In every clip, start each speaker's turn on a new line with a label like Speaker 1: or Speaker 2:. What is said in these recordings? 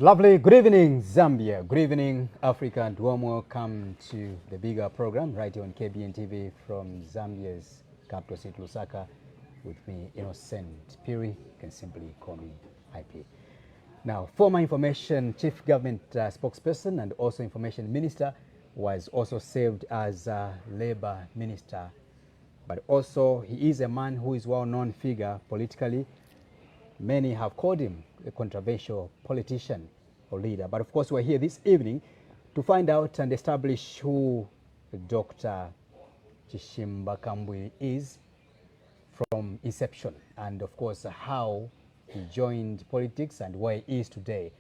Speaker 1: Lovely. Good evening, Zambia. Good evening, Africa, and warm welcome to the bigger program right here on KBN TV from Zambia's capital city, Lusaka, with me, Innocent Piri. You can simply call me IP. Now, former information chief government spokesperson and also information minister was also served as labor minister, but also he is a man who is a well-known figure politically. Many have called him a controversial politician or leader. But of course, we're here this evening to find out and establish who Dr. Chishimba Kambwili is from inception, and of course, how he joined politics and where he is today.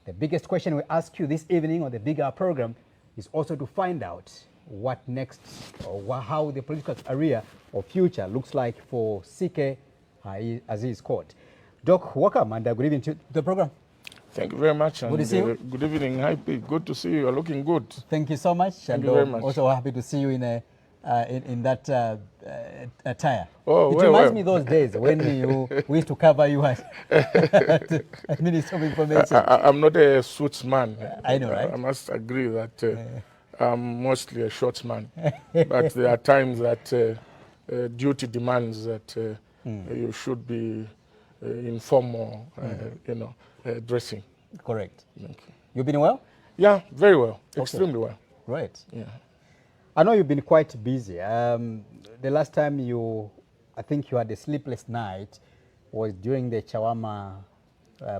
Speaker 1: The biggest question we ask you this evening on the bigger program is also to find out what next, or how the political career or future looks like for CK, as he is called. Doc, welcome and good evening to the program.
Speaker 2: Thank you very much.
Speaker 1: Good to see you.
Speaker 2: Good evening, Happy. Good to see you. You're looking good.
Speaker 1: Thank you so much.
Speaker 2: Thank you very much.
Speaker 1: Also happy to see you in that attire.
Speaker 2: Oh,
Speaker 1: it reminds me those days when we used to cover you at Minister of Information.
Speaker 2: I'm not a suits man.
Speaker 1: I know, right?
Speaker 2: I must agree that I'm mostly a shorts man. But there are times that duty demands that you should be informal, dressing.
Speaker 1: Correct.
Speaker 2: Okay.
Speaker 1: You've been well?
Speaker 2: Yeah, very well.
Speaker 1: Okay.
Speaker 2: Extremely well.
Speaker 1: Right.
Speaker 2: Yeah.
Speaker 1: I know you've been quite busy. The last time I think you had a sleepless night was during the Chawama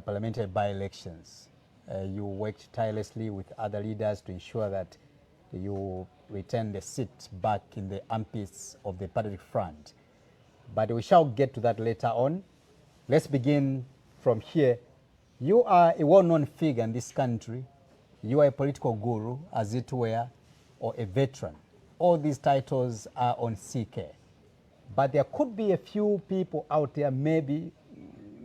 Speaker 1: parliamentary by-elections. You worked tirelessly with other leaders to ensure that you return the seat back in the armpits of the Patriotic Front. But we shall get to that later on. Let's begin from here. You are a well-known figure in this country. You are a political guru, as it were, or a veteran. All these titles are on CK. But there could be a few people out there, maybe,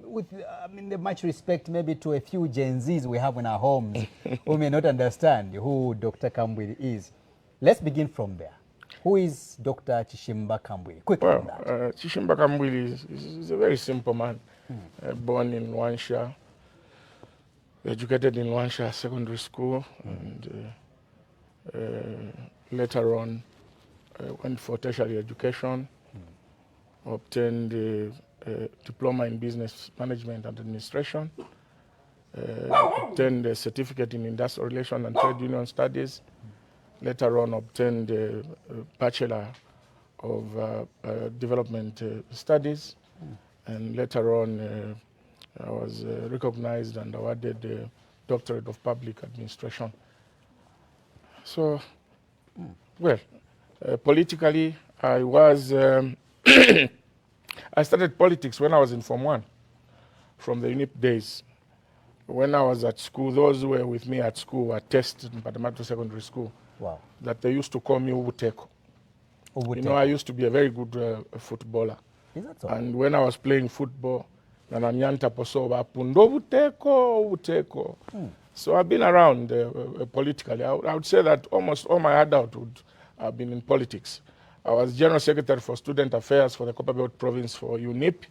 Speaker 1: with the much respect maybe to a few Gen Zs we have in our homes who may not understand who Dr. Kambwili is. Let's begin from there. Who is Dr. Chishimba Kambwili? Quickly on that.
Speaker 2: Chishimba Kambwili is a very simple man. Born in Wansha, educated in Wansha Secondary School, and later on went for tertiary education, obtained a diploma in business management and administration, obtained a certificate in industrial relations and trade union studies, later on obtained a bachelor of development studies, and later on I was recognized and awarded the doctorate of public administration. So, well, politically, I was, I started politics when I was in Form 1, from the UNIP days. When I was at school, those who were with me at school were tested in Padamato Secondary School.
Speaker 1: Wow. That
Speaker 2: they used to call me Ubuteko.
Speaker 1: Ubuteko.
Speaker 2: You know, I used to be a very good footballer.
Speaker 1: Is that so?
Speaker 2: And when I was playing football, so I've been around politically. I would say that almost all my adulthood I've been in politics. I was General Secretary for Student Affairs for the Copperbelt Province for UNIP.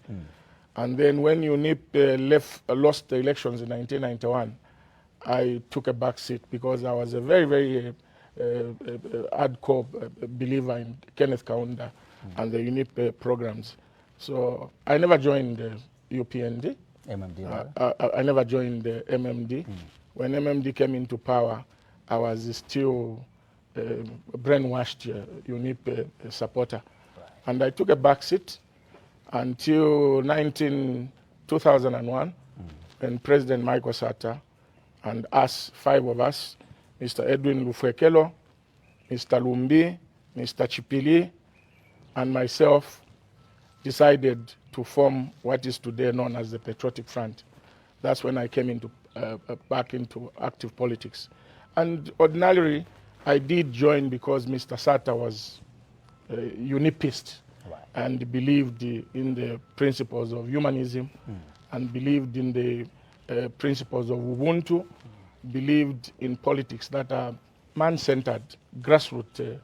Speaker 2: And then when UNIP lost the elections in 1991, I took a back seat because I was a very, very hardcore believer in Kenneth Kaunda and the UNIP programs. So I never joined the UPND.
Speaker 1: MMD.
Speaker 2: I never joined the MMD. When MMD came into power, I was still brainwashed UNIP supporter. Right. And I took a back seat until 2001, when President Michael Sata and us, 5 of us, Mr. Edwin Lufwekelo, Mr. Lumbi, Mr. Chipili, and myself, decided to form what is today known as the Patriotic Front. That's when I came back into active politics. And ordinarily, I did join because Mr. Sata was a UNIPist, right, and believed in the principles of humanism, and believed in the principles of Ubuntu, believed in politics that are man-centered, grassroots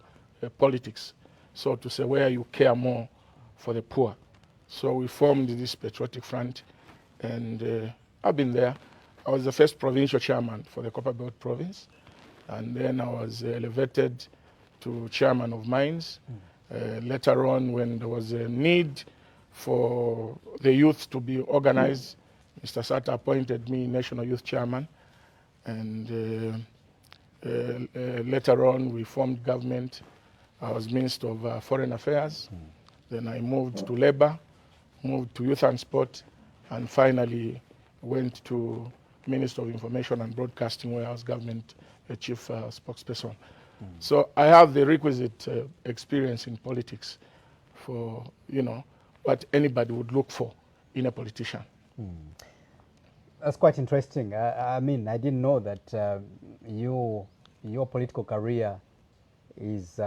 Speaker 2: politics, so to say, where you care more for the poor. So we formed this Patriotic Front, and I've been there. I was the first provincial chairman for the Copperbelt province, and then I was elevated to chairman of mines. Later on, when there was a need for the youth to be organized, Mr. Sata appointed me national youth chairman, and later on we formed government. I was Minister of Foreign Affairs. Then I moved to Labor, moved to Youth and Sport, and finally went to Minister of Information and Broadcasting, where I was government chief spokesperson. So I have the requisite experience in politics for, what anybody would look for in a politician.
Speaker 1: That's quite interesting. I mean, I didn't know that your political career is,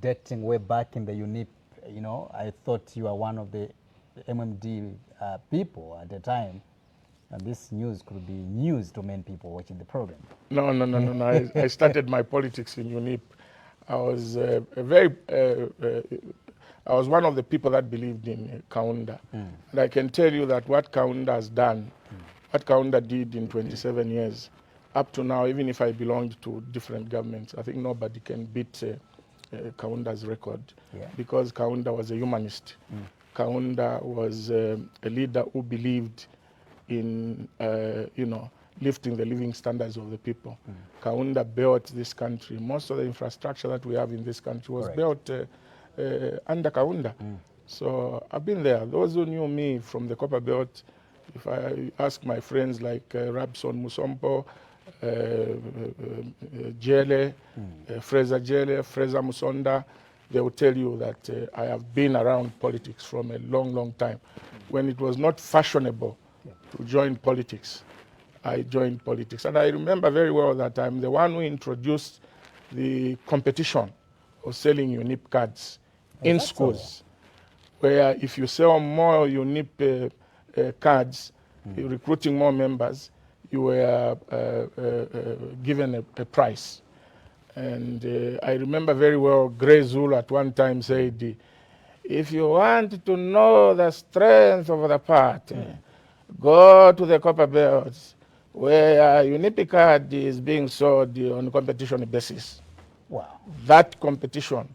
Speaker 1: dating way back in the UNIP. I thought you were one of the MMD people at the time. And this news could be news to many people watching the program.
Speaker 2: No. I started my politics in UNIP. I was I was one of the people that believed in Kaunda. And I can tell you that what Kaunda has done, what Kaunda did in 27 years, up to now, even if I belonged to different governments, I think nobody can beat Kaunda's record, because Kaunda was a humanist. Kaunda was a leader who believed in, lifting the living standards of the people. Kaunda built this country. Most of the infrastructure that we have in this country was built under Kaunda. So I've been there. Those who knew me from the Copper Belt, if I ask my friends like Rabson Musompo, Jele, Fraser Jele, Fraser Musonda, they will tell you that I have been around politics from a long, long time. When it was not fashionable to join politics, I joined politics. And I remember very well that I'm the one who introduced the competition of selling UNIP cards in schools, where if you sell more UNIP cards, recruiting more members, you were given a prize. And I remember very well Gray Zulu at one time said, if you want to know the strength of the party, go to the Copper Belts, where UNIP card is being sold on a competition basis.
Speaker 1: Wow.
Speaker 2: That competition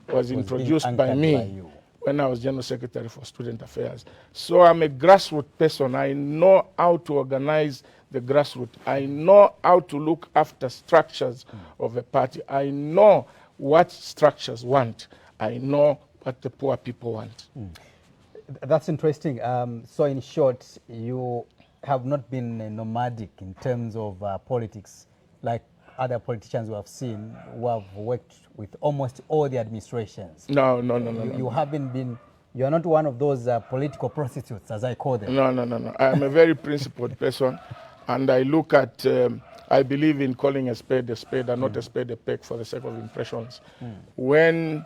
Speaker 2: was introduced by me
Speaker 1: you.
Speaker 2: when I was General Secretary for Student Affairs. So I'm a grassroots person. I know how to organize the grassroots. I know how to look after structures of a party. I know what structures want. I know what the poor people want.
Speaker 1: That's interesting. So in short, you have not been nomadic in terms of politics, like other politicians we have seen who have worked with almost all the administrations.
Speaker 2: No.
Speaker 1: You haven't been, you're not one of those political prostitutes, as I call them.
Speaker 2: No. I am a very principled person, and I look at, I believe in calling a spade and not a spade a peg for the sake of impressions. When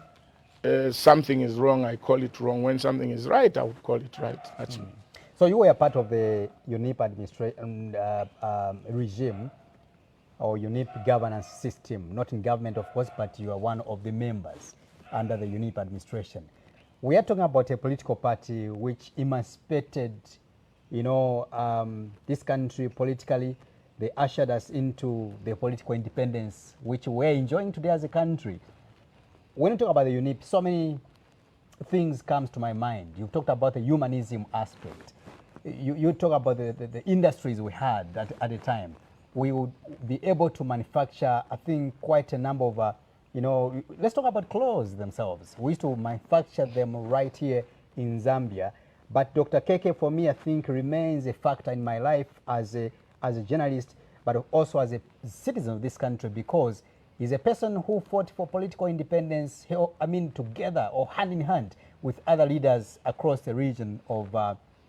Speaker 2: something is wrong, I call it wrong. When something is right, I would call it right. That's me.
Speaker 1: So you were part of the UNIP administration regime, or UNIP governance system, not in government of course, but you are one of the members under the UNIP administration. We are talking about a political party which emancipated, this country politically. They ushered us into the political independence which we're enjoying today as a country. When you talk about the UNIP, so many things comes to my mind. You talked about the humanism aspect. You talk about the industries we had at the time. We would be able to manufacture, I think, quite a number of, let's talk about clothes themselves. We used to manufacture them right here in Zambia. But Dr. Keke, for me, I think remains a factor in my life as a journalist, but also as a citizen of this country, because he's a person who fought for political independence, together or hand in hand with other leaders across the region of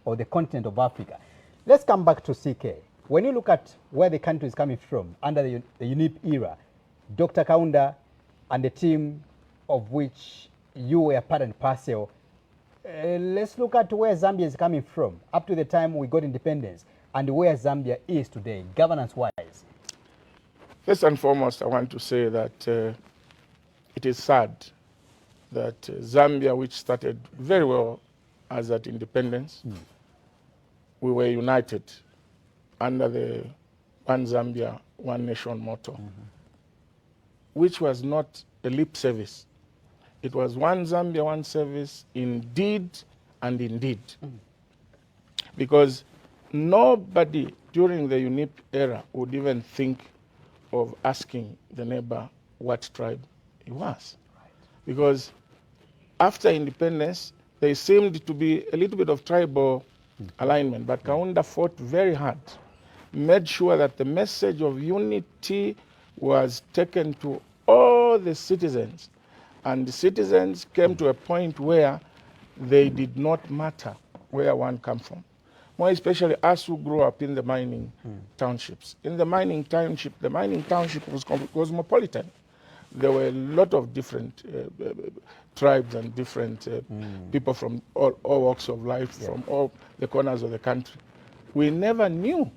Speaker 1: or the continent of Africa. Let's come back to CK. When you look at where the country is coming from under the UNIP era, Dr. Kaunda and the team of which you were part and parcel, let's look at where Zambia is coming from up to the time we got independence and where Zambia is today, governance-wise.
Speaker 2: First and foremost, I want to say that it is sad that Zambia, which started very well as at independence, we were united under the One Zambia, One Nation motto, which was not a lip service. It was One Zambia, One Service in deed and indeed. Because nobody during the UNIP era would even think of asking the neighbor what tribe he was. Because after independence, there seemed to be a little bit of tribal alignment, but Kaunda fought very hard, made sure that the message of unity was taken to all the citizens. And the citizens came to a point where they did not matter where one come from. More especially us who grew up in the mining townships. In the mining township was cosmopolitan. There were a lot of different tribes and different people from all walks of life, from all the corners of the country. We never knew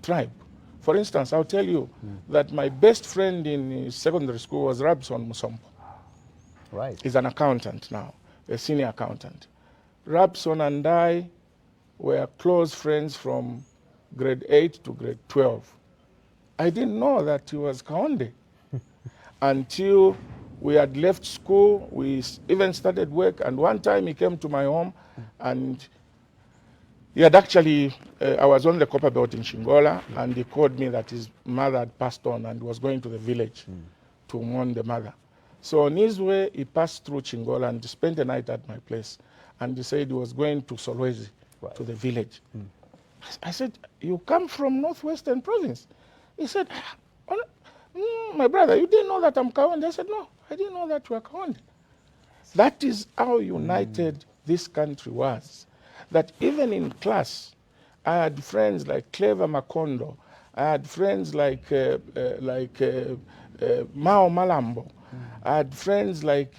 Speaker 2: tribe. For instance, I'll tell you that my best friend in secondary school was Rabson Musompo.
Speaker 1: Right.
Speaker 2: He's an accountant now, a senior accountant. Rabson and I were close friends from grade 8 to grade 12. I didn't know that he was Kaonde until we had left school. We even started work, and one time he came to my home, and he had actually, I was on the copper belt in Shingola, and he called me that his mother had passed on and was going to the village to mourn the mother. So on his way, he passed through Chingola and spent the night at my place. And he said he was going to Solwezi, to the village. I said, you come from Northwestern Province? He said, my brother, you didn't know that I'm Kaonde? I said, no, I didn't know that you are Kaonde. That is how united this country was. That even in class, I had friends like Clever Makondo. I had friends like Mao Malambo. I had friends like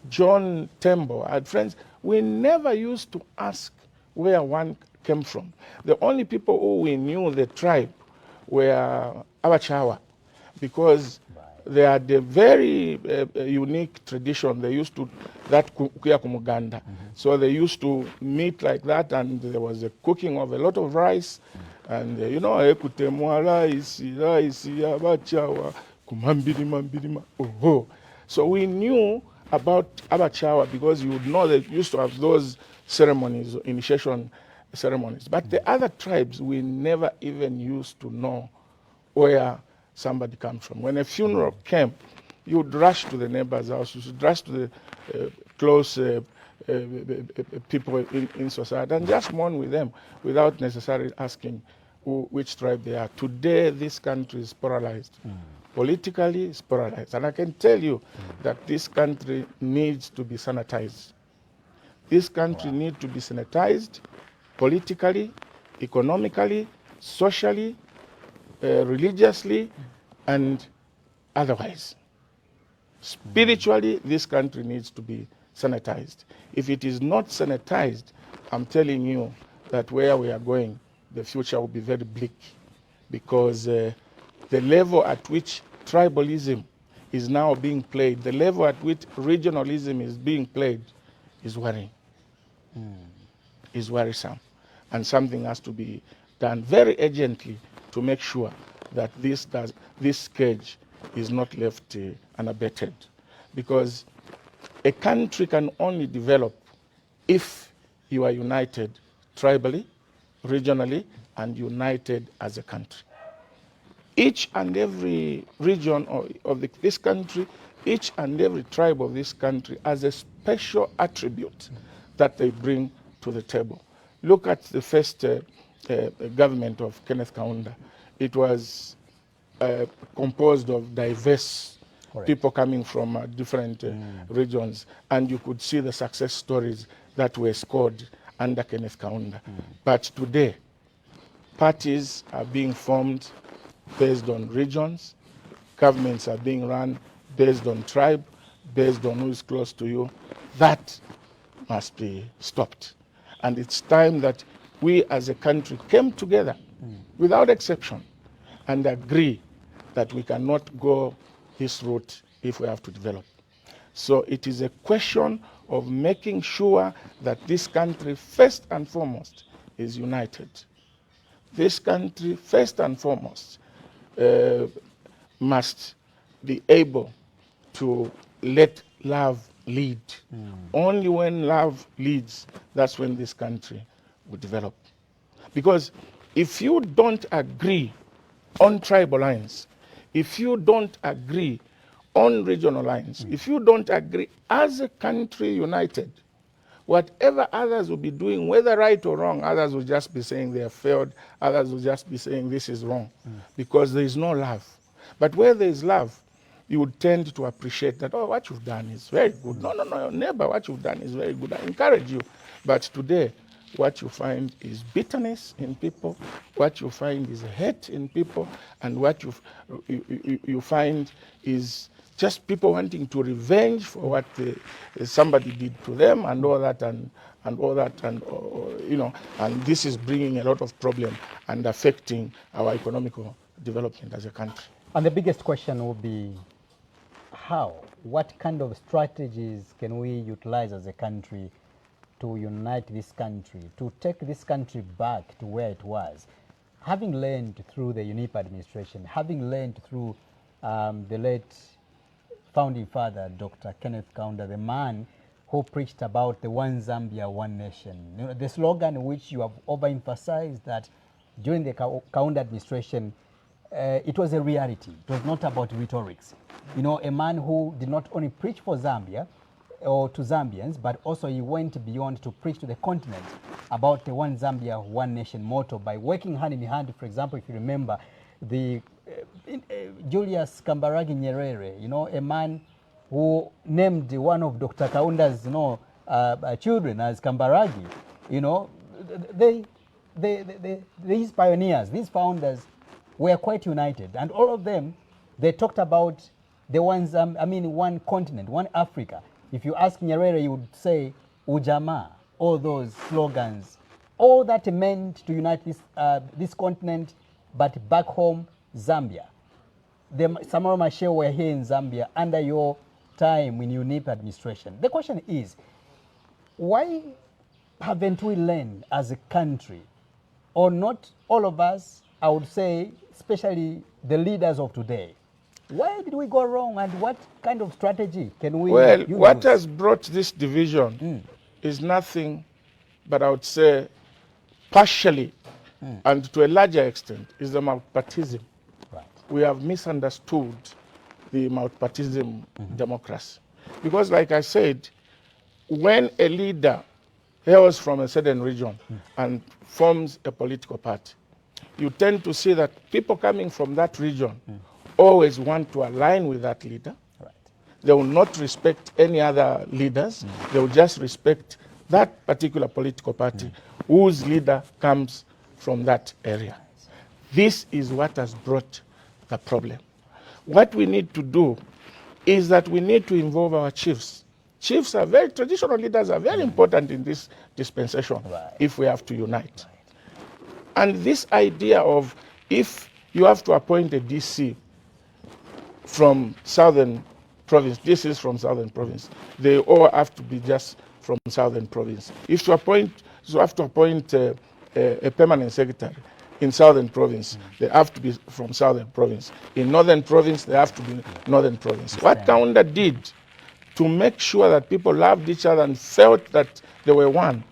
Speaker 2: John Tembo. I had friends. We never used to ask where one came from. The only people who we knew the tribe were Abachawa, because they had a very unique tradition. They used to, that kuya kumuganda. So they used to meet like that, and there was a cooking of a lot of rice. And you know, ekutemwa rice, Abachawa, kumambirima. So we knew about Abachawa because you would know they used to have those ceremonies, initiation ceremonies. But the other tribes, we never even used to know where somebody comes from. When a funeral came, you would rush to the neighbor's house, you would rush to the close people in society and just mourn with them without necessarily asking which tribe they are. Today, this country is polarized. Politically, it's polarized. And I can tell you that this country needs to be sanitized. This country needs to be sanitized politically, economically, socially, religiously, and otherwise. Spiritually, this country needs to be sanitized. If it is not sanitized, I'm telling you that where we are going, the future will be very bleak, because the level at which tribalism is now being played, the level at which regionalism is being played, is worrying, is worrisome. And something has to be done very urgently to make sure that this scourge is not left unabated. Because a country can only develop if you are united tribally, regionally, and united as a country. Each and every region of this country, each and every tribe of this country has a special attribute that they bring to the table. Look at the first government of Kenneth Kaunda. It was composed of diverse people coming from different regions, and you could see the success stories that were scored under Kenneth Kaunda. But today, parties are being formed based on regions, governments are being run based on tribe, based on who is close to you. That must be stopped. And it's time that we as a country came together without exception and agree that we cannot go this route if we have to develop. So it is a question of making sure that this country, first and foremost, is united. This country, first and foremost, must be able to let love lead. Only when love leads, that's when this country will develop. Because if you don't agree on tribal lines, if you don't agree on regional lines, if you don't agree as a country united, whatever others will be doing, whether right or wrong, others will just be saying they have failed, others will just be saying this is wrong, because there is no love. But where there is love, you would tend to appreciate that, oh, what you've done is very good. No, your neighbor, what you've done is very good. I encourage you. But today, what you find is bitterness in people, what you find is hate in people, and what you find is just people wanting to revenge for what somebody did to them, and all that, and and this is bringing a lot of problem and affecting our economical development as a country.
Speaker 1: And the biggest question will be, how? What kind of strategies can we utilize as a country to unite this country, to take this country back to where it was? Having learned through the UNIP administration, having learned through the late founding father, Dr. Kenneth Kaunda, the man who preached about the one Zambia, one nation. You know, the slogan which you have overemphasized that during the Kaunda administration, it was a reality. It was not about rhetorics. You know, a man who did not only preach for Zambia or to Zambians, but also he went beyond to preach to the continent about the one Zambia, one nation motto by working hand in hand. For example, if you remember, the Julius Kambarage Nyerere, you know, a man who named one of Dr. Kaunda's, children as Kambarage, you know, these pioneers, these founders were quite united, and all of them, they talked about the ones, one continent, one Africa. If you ask Nyerere, he would say Ujamaa, all those slogans, all that meant to unite this continent, but back home, Zambia. The Samora Machel were here in Zambia under your time in UNIP administration. The question is, why haven't we learned as a country, or not all of us, I would say, especially the leaders of today, why did we go wrong, and what kind of strategy can we use?
Speaker 2: What has brought this division is nothing but, I would say, partially and to a larger extent, is the multipartism.
Speaker 1: Right.
Speaker 2: We have misunderstood the multipartism democracy. Because like I said, when a leader hails from a certain region and forms a political party, you tend to see that people coming from that region always want to align with that leader.
Speaker 1: Right.
Speaker 2: They will not respect any other leaders. They will just respect that particular political party whose leader comes from that area. This is what has brought the problem. What we need to do is that we need to involve our chiefs. Chiefs are traditional leaders are very important in this dispensation if we have to unite. And this idea of, if you have to appoint a DC from Southern Province, this is from Southern Province, they all have to be just from Southern Province. If you have to appoint a permanent secretary in Southern Province, they have to be from Southern Province. In Northern Province, they have to be Northern Province. What Kaunda did to make sure that people loved each other and felt that they were one,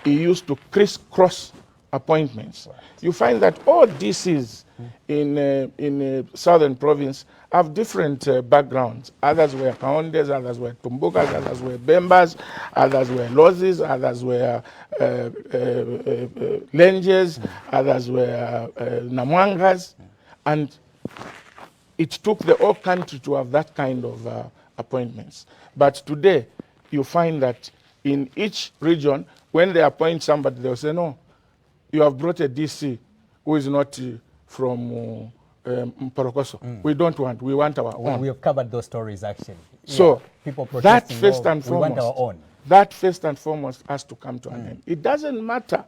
Speaker 2: he used to crisscross appointments. Right. You find that all DCs in Southern Province have different backgrounds. Others were Kaondes, others were Tumbukas, others were Bembas, others were Lozis, others were Lenjes, others were Namwangas. And it took the whole country to have that kind of appointments. But today, you find that in each region, when they appoint somebody, they'll say, no, you have brought a DC who is not from Mporokoso. We don't want, we want our own.
Speaker 1: We have covered those stories, actually.
Speaker 2: So
Speaker 1: people
Speaker 2: that first and
Speaker 1: we want our
Speaker 2: foremost,
Speaker 1: own.
Speaker 2: that first and foremost has to come to an end. It doesn't matter.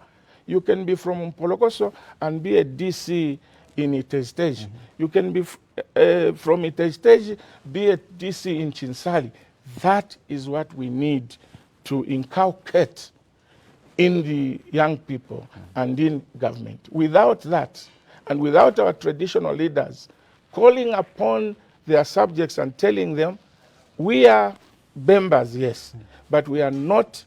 Speaker 2: You can be from Mporokoso and be a DC in Itestage. You can be from Itestage, be a DC in Chinsali. That is what we need to inculcate in the young people and in government. Without that, and without our traditional leaders calling upon their subjects and telling them, we are Bembas, yes, but we are not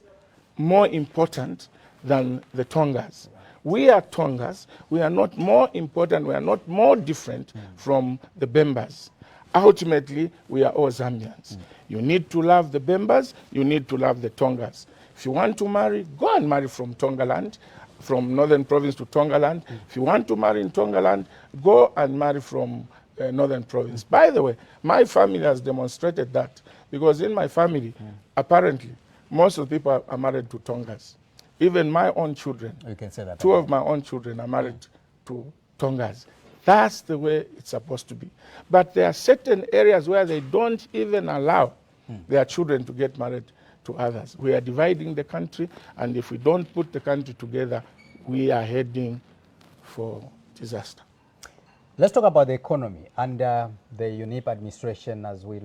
Speaker 2: more important than the Tongas. We are Tongas. We are not more important. We are not more different from the Bembas. Ultimately, we are all Zambians. You need to love the Bembas. You need to love the Tongas. If you want to marry, go and marry from Tongaland, from Northern Province to Tongaland. If you want to marry in Tongaland, go and marry from Northern Province. By the way, my family has demonstrated that, because in my family, apparently, most of the people are married to Tongas. Even my own children,
Speaker 1: You can say that.
Speaker 2: two of my own children are married to Tongas. That's the way it's supposed to be. But there are certain areas where they don't even allow their children to get married to others. We are dividing the country, and if we don't put the country together, we are heading for disaster.
Speaker 1: Let's talk about the economy under the UNIP administration as we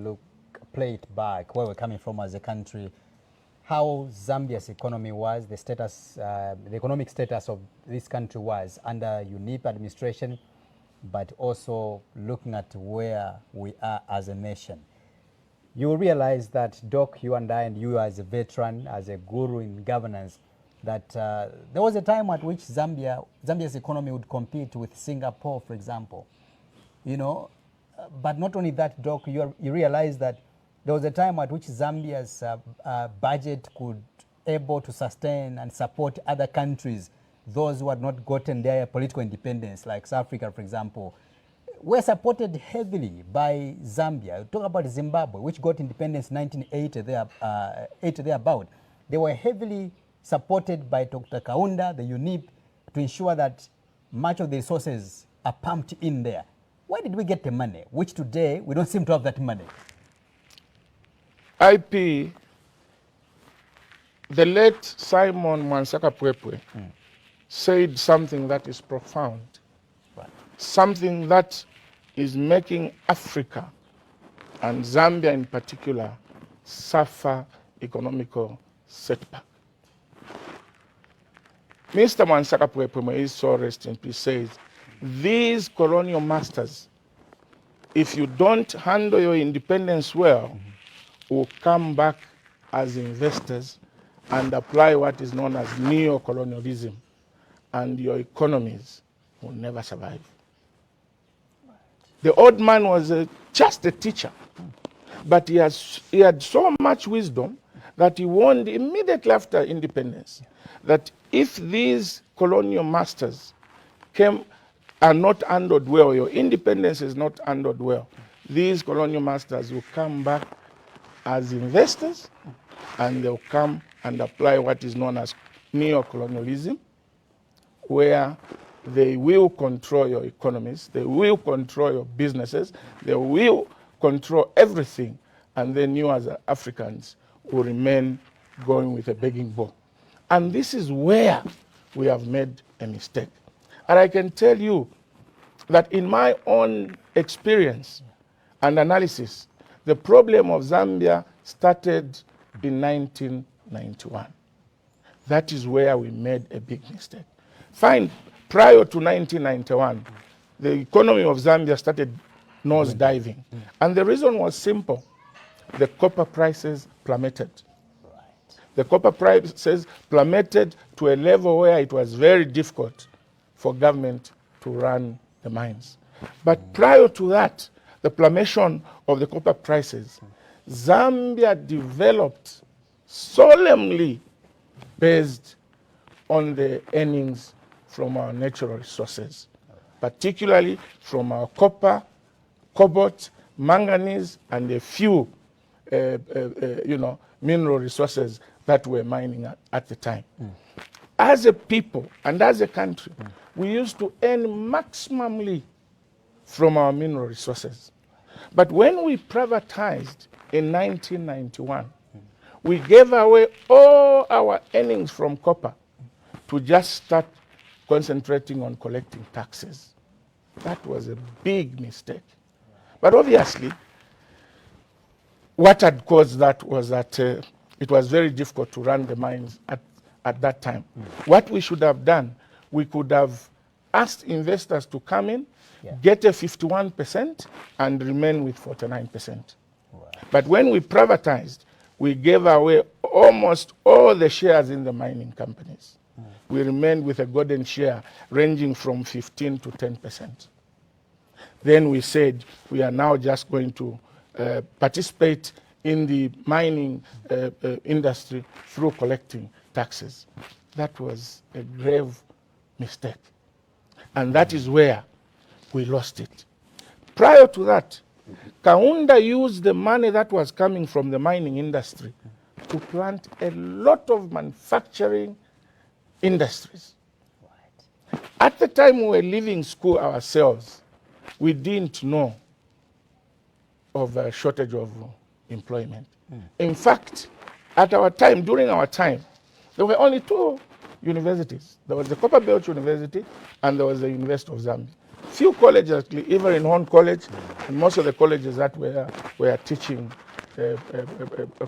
Speaker 1: play it back, where we're coming from as a country, how Zambia's economy was, the status, the economic status of this country was under UNIP administration, but also looking at where we are as a nation. You will realize that, Doc, you and I, and you as a veteran, as a guru in governance, that there was a time at which Zambia's economy would compete with Singapore, for example. You know, but not only that, Doc, you realize that there was a time at which Zambia's budget could able to sustain and support other countries, those who had not gotten their political independence, like South Africa, for example, were supported heavily by Zambia. Talk about Zimbabwe, which got independence in 1980 thereabout. They were heavily supported by Dr. Kaunda, the UNIP, to ensure that much of the resources are pumped in there. Where did we get the money, which today we don't seem to have that money?
Speaker 2: IP, the late Simon Mwansaka Pwepwe said something that is profound, something that is making Africa, and Zambia in particular, suffer economical setback. Mr. Mwansaka Pwepwe, his soul rest in peace, says, these colonial masters, if you don't handle your independence well, will come back as investors and apply what is known as neo-colonialism, and your economies will never survive. The old man was just a teacher, but he had so much wisdom that he warned immediately after independence that if these colonial masters are not handled well, your independence is not handled well, these colonial masters will come back as investors, and they'll come and apply what is known as neo-colonialism, where they will control your economies, they will control your businesses, they will control everything, and then you as Africans will remain going with a begging bowl. And this is where we have made a mistake. And I can tell you that in my own experience and analysis, the problem of Zambia started in 1991. That is where we made a big mistake. Fine, prior to 1991, the economy of Zambia started nose diving. And the reason was simple. The copper prices plummeted. The copper prices plummeted to a level where it was very difficult for government to run the mines. But prior to that, the plummetion of the copper prices, Zambia developed solemnly based on the earnings from our natural resources, particularly from our copper, cobalt, manganese, and a few mineral resources that we're mining at the time. As a people and as a country, we used to earn maximally from our mineral resources. But when we privatized in 1991, we gave away all our earnings from copper to just start concentrating on collecting taxes. That was a big mistake. But obviously, what had caused that was that it was very difficult to run the mines at that time. What we should have done, we could have asked investors to come in, get a 51% and remain with 49%. But when we privatized, we gave away almost all the shares in the mining companies. We remained with a golden share ranging from 15 to 10%. Then we said we are now just going to participate in the mining industry through collecting taxes. That was a grave mistake. And that is where we lost it. Prior to that, Kaunda used the money that was coming from the mining industry to plant a lot of manufacturing industries. Right. At the time we were leaving school ourselves, we didn't know of a shortage of employment. In fact, at our time, during our time, there were only two universities. There was the Copperbelt University and there was the University of Zambia. Few colleges, actually, even in Horn College, and most of the colleges that were teaching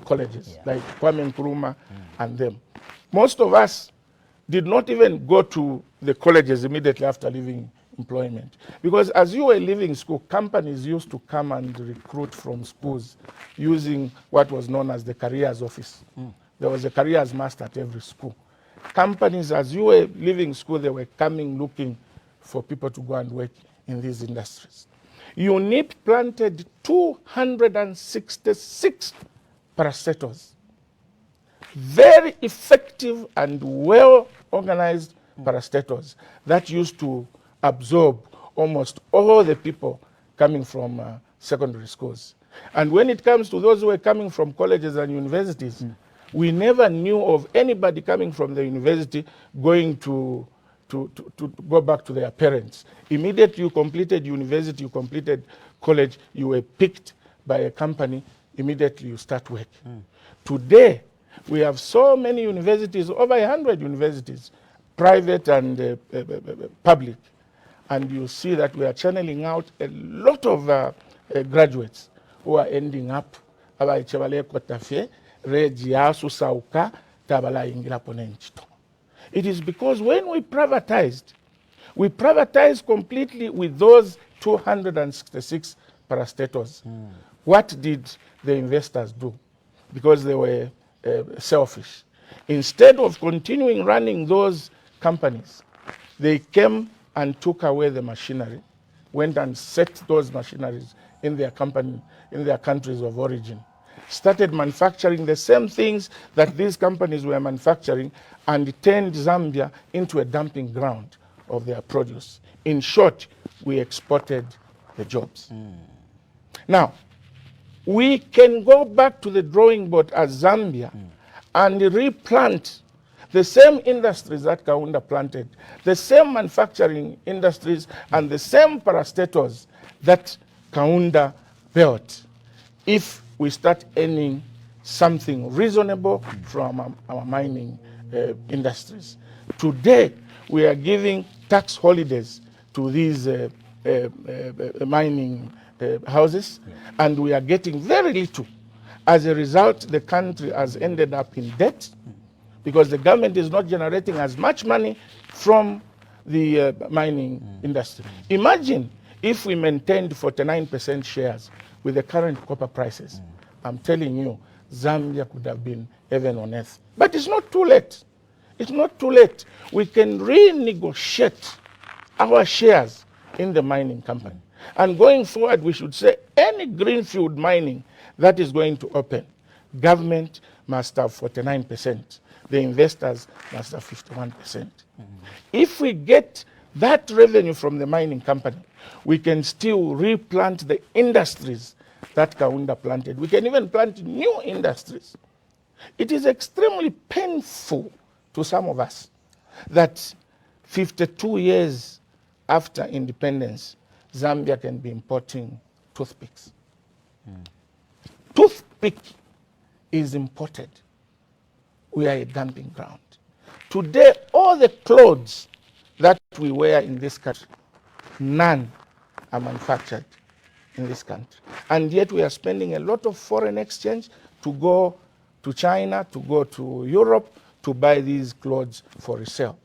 Speaker 2: colleges, like Kwame Nkrumah and them. Most of us did not even go to the colleges immediately after leaving employment. Because as you were leaving school, companies used to come and recruit from schools using what was known as the careers office. There was a careers master at every school. Companies, as you were leaving school, they were coming looking for people to go and work in these industries. UNIP planted 266 parastatals. Very effective and well-organized parastatals that used to absorb almost all the people coming from secondary schools. And when it comes to those who were coming from colleges and universities, we never knew of anybody coming from the university going to go back to their parents. Immediately you completed university, you completed college, you were picked by a company, immediately you start work. Today, we have so many universities, over 100 universities, private and public. And you see that we are channeling out a lot of graduates who are ending up It is because when we privatized completely with those 266 parastatals. What did the investors do? Because they were selfish. Instead of continuing running those companies, they came and took away the machinery, went and set those machineries in their company, in their countries of origin, started manufacturing the same things that these companies were manufacturing, and turned Zambia into a dumping ground of their produce. In short, we exported the jobs. Now, we can go back to the drawing board as Zambia and replant the same industries that Kaunda planted, the same manufacturing industries and the same parastatals that Kaunda built, if we start earning something reasonable from our mining industries. Today, we are giving tax holidays to these mining houses, and we are getting very little. As a result, the country has ended up in debt because the government is not generating as much money from the mining industry. Imagine if we maintained 49% shares with the current copper prices. I'm telling you, Zambia could have been heaven on earth. But it's not too late. It's not too late. We can renegotiate our shares in the mining company. And going forward, we should say any greenfield mining that is going to open, government must have 49%. The investors must have 51%. If we get that revenue from the mining company, we can still replant the industries that Kaunda planted. We can even plant new industries. It is extremely painful to some of us that 52 years after independence, Zambia can be importing toothpicks. Toothpick is imported. We are a dumping ground. Today, all the clothes that we wear in this country, none are manufactured in this country. And yet we are spending a lot of foreign exchange to go to China, to go to Europe, to buy these clothes for resale.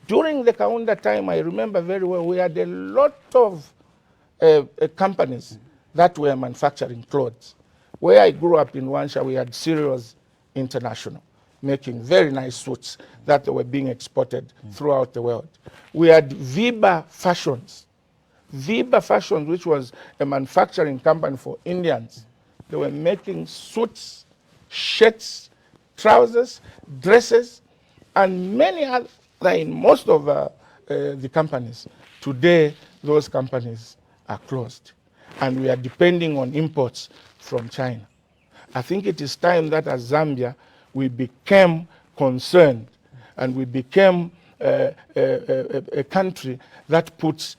Speaker 2: During the Kaunda time, I remember very well, we had a lot of companies that were manufacturing clothes. Where I grew up in Wansha, we had Cereals International, making very nice suits that were being exported throughout the world. We had Viba Fashions. Viba Fashions, which was a manufacturing company for Indians. They were making suits, shirts, trousers, dresses, and many other in most of the companies. Today, those companies are closed, and we are depending on imports from China. I think it is time that as Zambia, we became concerned and we became a country that puts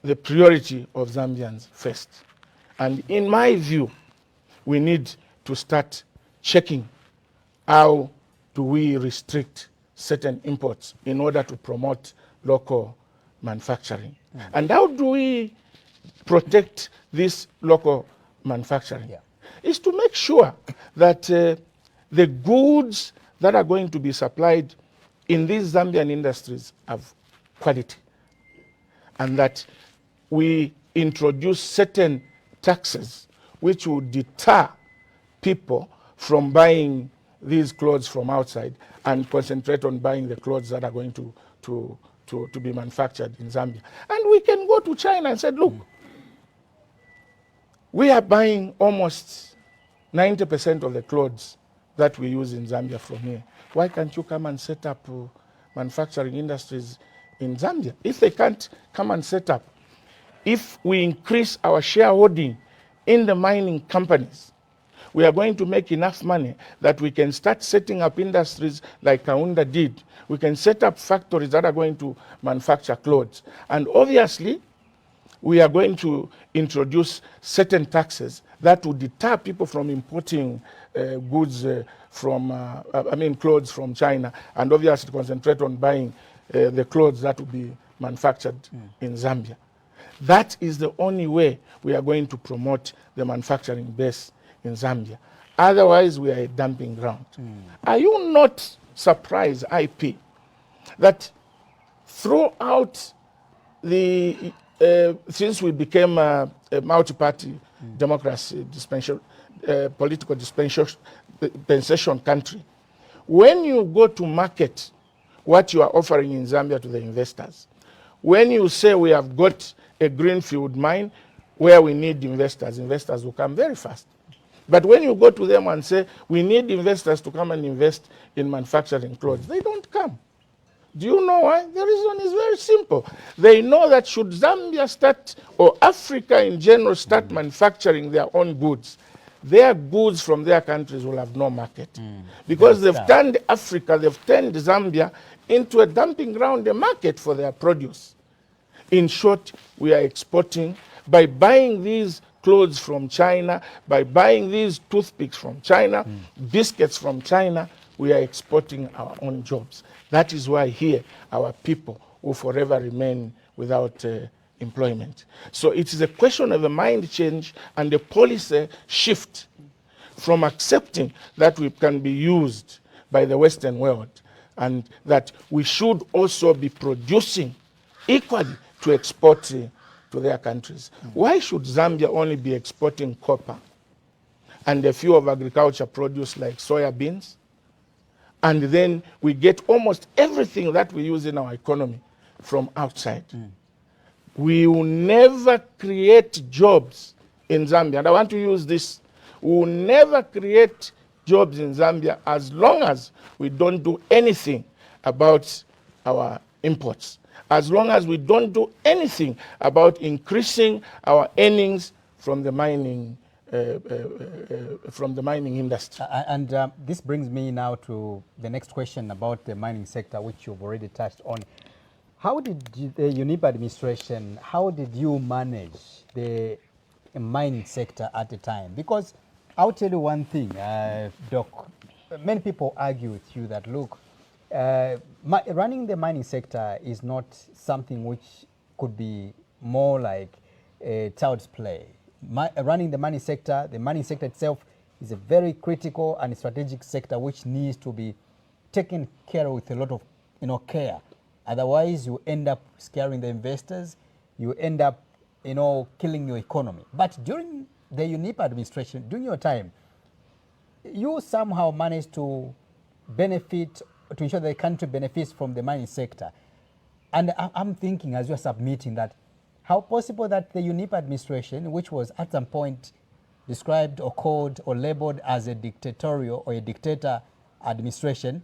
Speaker 2: the priority of Zambians first. And in my view, we need to start checking how do we restrict certain imports in order to promote local manufacturing. And how do we protect this local manufacturing? Is to make sure that the goods that are going to be supplied in these Zambian industries have quality, and that we introduce certain taxes which will deter people from buying these clothes from outside and concentrate on buying the clothes that are going to be manufactured in Zambia. And we can go to China and say, look, we are buying almost 90% of the clothes that we use in Zambia from here. Why can't you come and set up manufacturing industries in Zambia? If they can't come and set up, if we increase our shareholding in the mining companies, we are going to make enough money that we can start setting up industries like Kaunda did. We can set up factories that are going to manufacture clothes. And obviously, we are going to introduce certain taxes that will deter people from importing goods clothes from China, and obviously concentrate on buying the clothes that will be manufactured in Zambia. That is the only way we are going to promote the manufacturing base in Zambia. Otherwise, we are a dumping ground. Are you not surprised, IP, that throughout the since we became a multi-party democracy, political dispensation country, when you go to market what you are offering in Zambia to the investors, when you say we have got a greenfield mine where we need investors, investors will come very fast. But when you go to them and say we need investors to come and invest in manufacturing clothes, they don't come. Do you know why? The reason is very simple. They know that should Zambia start, or Africa in general, start manufacturing their own goods, their goods from their countries will have no market. Because they've turned Africa, they've turned Zambia into a dumping ground, a market for their produce. In short, we are exporting by buying these clothes from China, by buying these toothpicks from China, biscuits from China. We are exporting our own jobs. That is why here our people will forever remain without employment. So it is a question of a mind change and a policy shift from accepting that we can be used by the Western world, and that we should also be producing equally to export to their countries. Why should Zambia only be exporting copper and a few of agriculture produce like soya beans? And then we get almost everything that we use in our economy from outside. We will never create jobs in Zambia. And I want to use this. We will never create jobs in Zambia as long as we don't do anything about our imports, as long as we don't do anything about increasing our earnings from the mining industry.
Speaker 1: And this brings me now to the next question about the mining sector, which you've already touched on. How did the UNIP administration, how did you manage the mining sector at the time? Because I'll tell you one thing, Doc, many people argue with you that, look, running the mining sector is not something which could be more like a child's play. Running the mining sector itself is a very critical and strategic sector which needs to be taken care of with a lot of care. Otherwise, you end up scaring the investors. You end up killing your economy. But during the UNIP administration, during your time, you somehow managed to benefit, to ensure the country benefits from the mining sector. And I'm thinking, as you're submitting, that how possible that the UNIP administration, which was at some point described or called or labeled as a dictatorial or a dictator administration,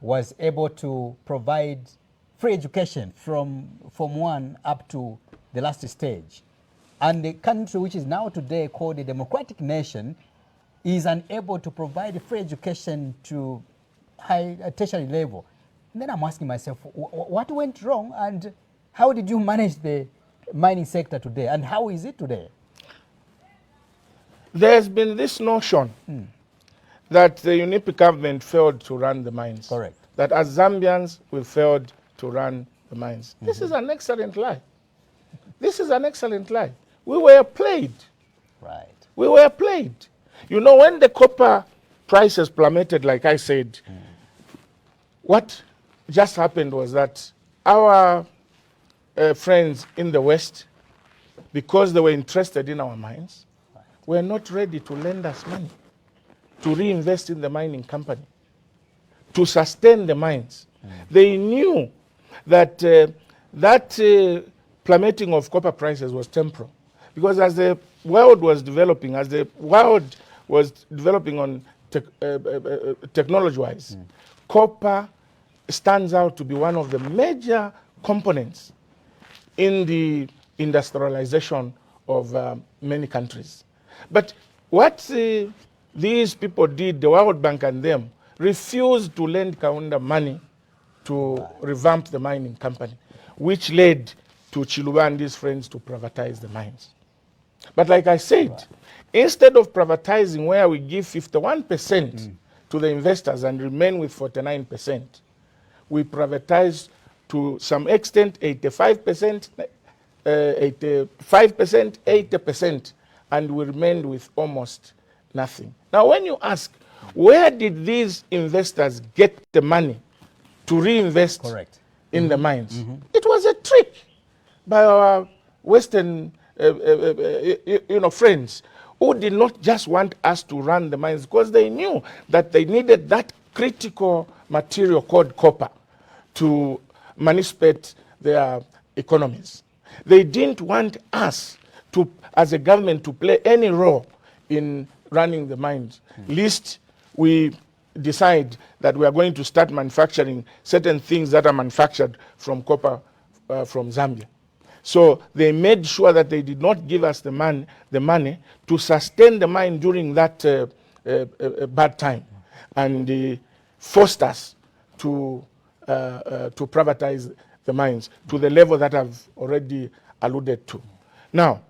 Speaker 1: was able to provide free education from Form 1 up to the last stage. And the country, which is now today called a democratic nation, is unable to provide free education to high tertiary level. And then I'm asking myself, what went wrong, and how did you manage the mining sector today, and how is it today?
Speaker 2: There's been this notion that the UNIP government failed to run the mines.
Speaker 1: Correct.
Speaker 2: That as Zambians, we failed to run the mines. This is an excellent lie. This is an excellent lie. We were played.
Speaker 1: Right.
Speaker 2: We were played. You know, when the copper prices plummeted, like I said, what just happened was that our friends in the West, because they were interested in our mines, were not ready to lend us money to reinvest in the mining company, to sustain the mines. They knew that plummeting of copper prices was temporal, because as the world was developing, on technology-wise, copper stands out to be one of the major components in the industrialization of many countries. But what these people did, the World Bank and them, refused to lend Kaunda money to revamp the mining company, which led to Chiluba and his friends to privatize the mines. But like I said, instead of privatizing where we give 51% to the investors and remain with 49%, we privatized to some extent 85%, 80%, and we remained with almost nothing. Now, when you ask, where did these investors get the money to reinvest in the mines? It was a trick by our Western friends, who did not just want us to run the mines, because they knew that they needed that critical material called copper to manipulate their economies. They didn't want us to, as a government, to play any role in running the mines. Least we decide that we are going to start manufacturing certain things that are manufactured from copper from Zambia. So they made sure that they did not give us the money to sustain the mine during that bad time, and forced us to privatize the mines to the level that I've already alluded to. Now,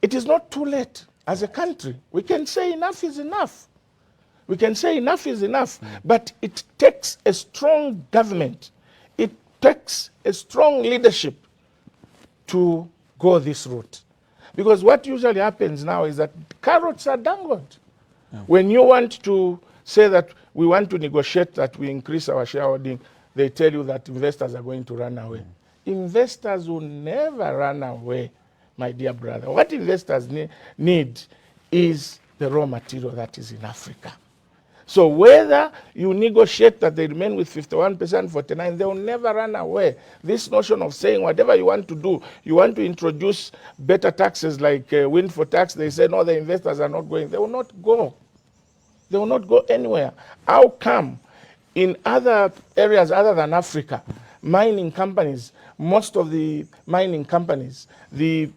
Speaker 2: it is not too late. As a country, we can say enough is enough. We can say enough is enough, but it takes a strong government. It takes a strong leadership to go this route. Because what usually happens now is that carrots are dangled. When you want to say that we want to negotiate that we increase our shareholding, they tell you that investors are going to run away. Investors will never run away, my dear brother. What investors need is the raw material that is in Africa. So whether you negotiate that they remain with 51%, 49%, they will never run away. This notion of saying whatever you want to do, you want to introduce better taxes like windfall tax, they say, no, the investors are not going. They will not go. They will not go anywhere. How come in other areas other than Africa, mining companies, most of the mining companies, the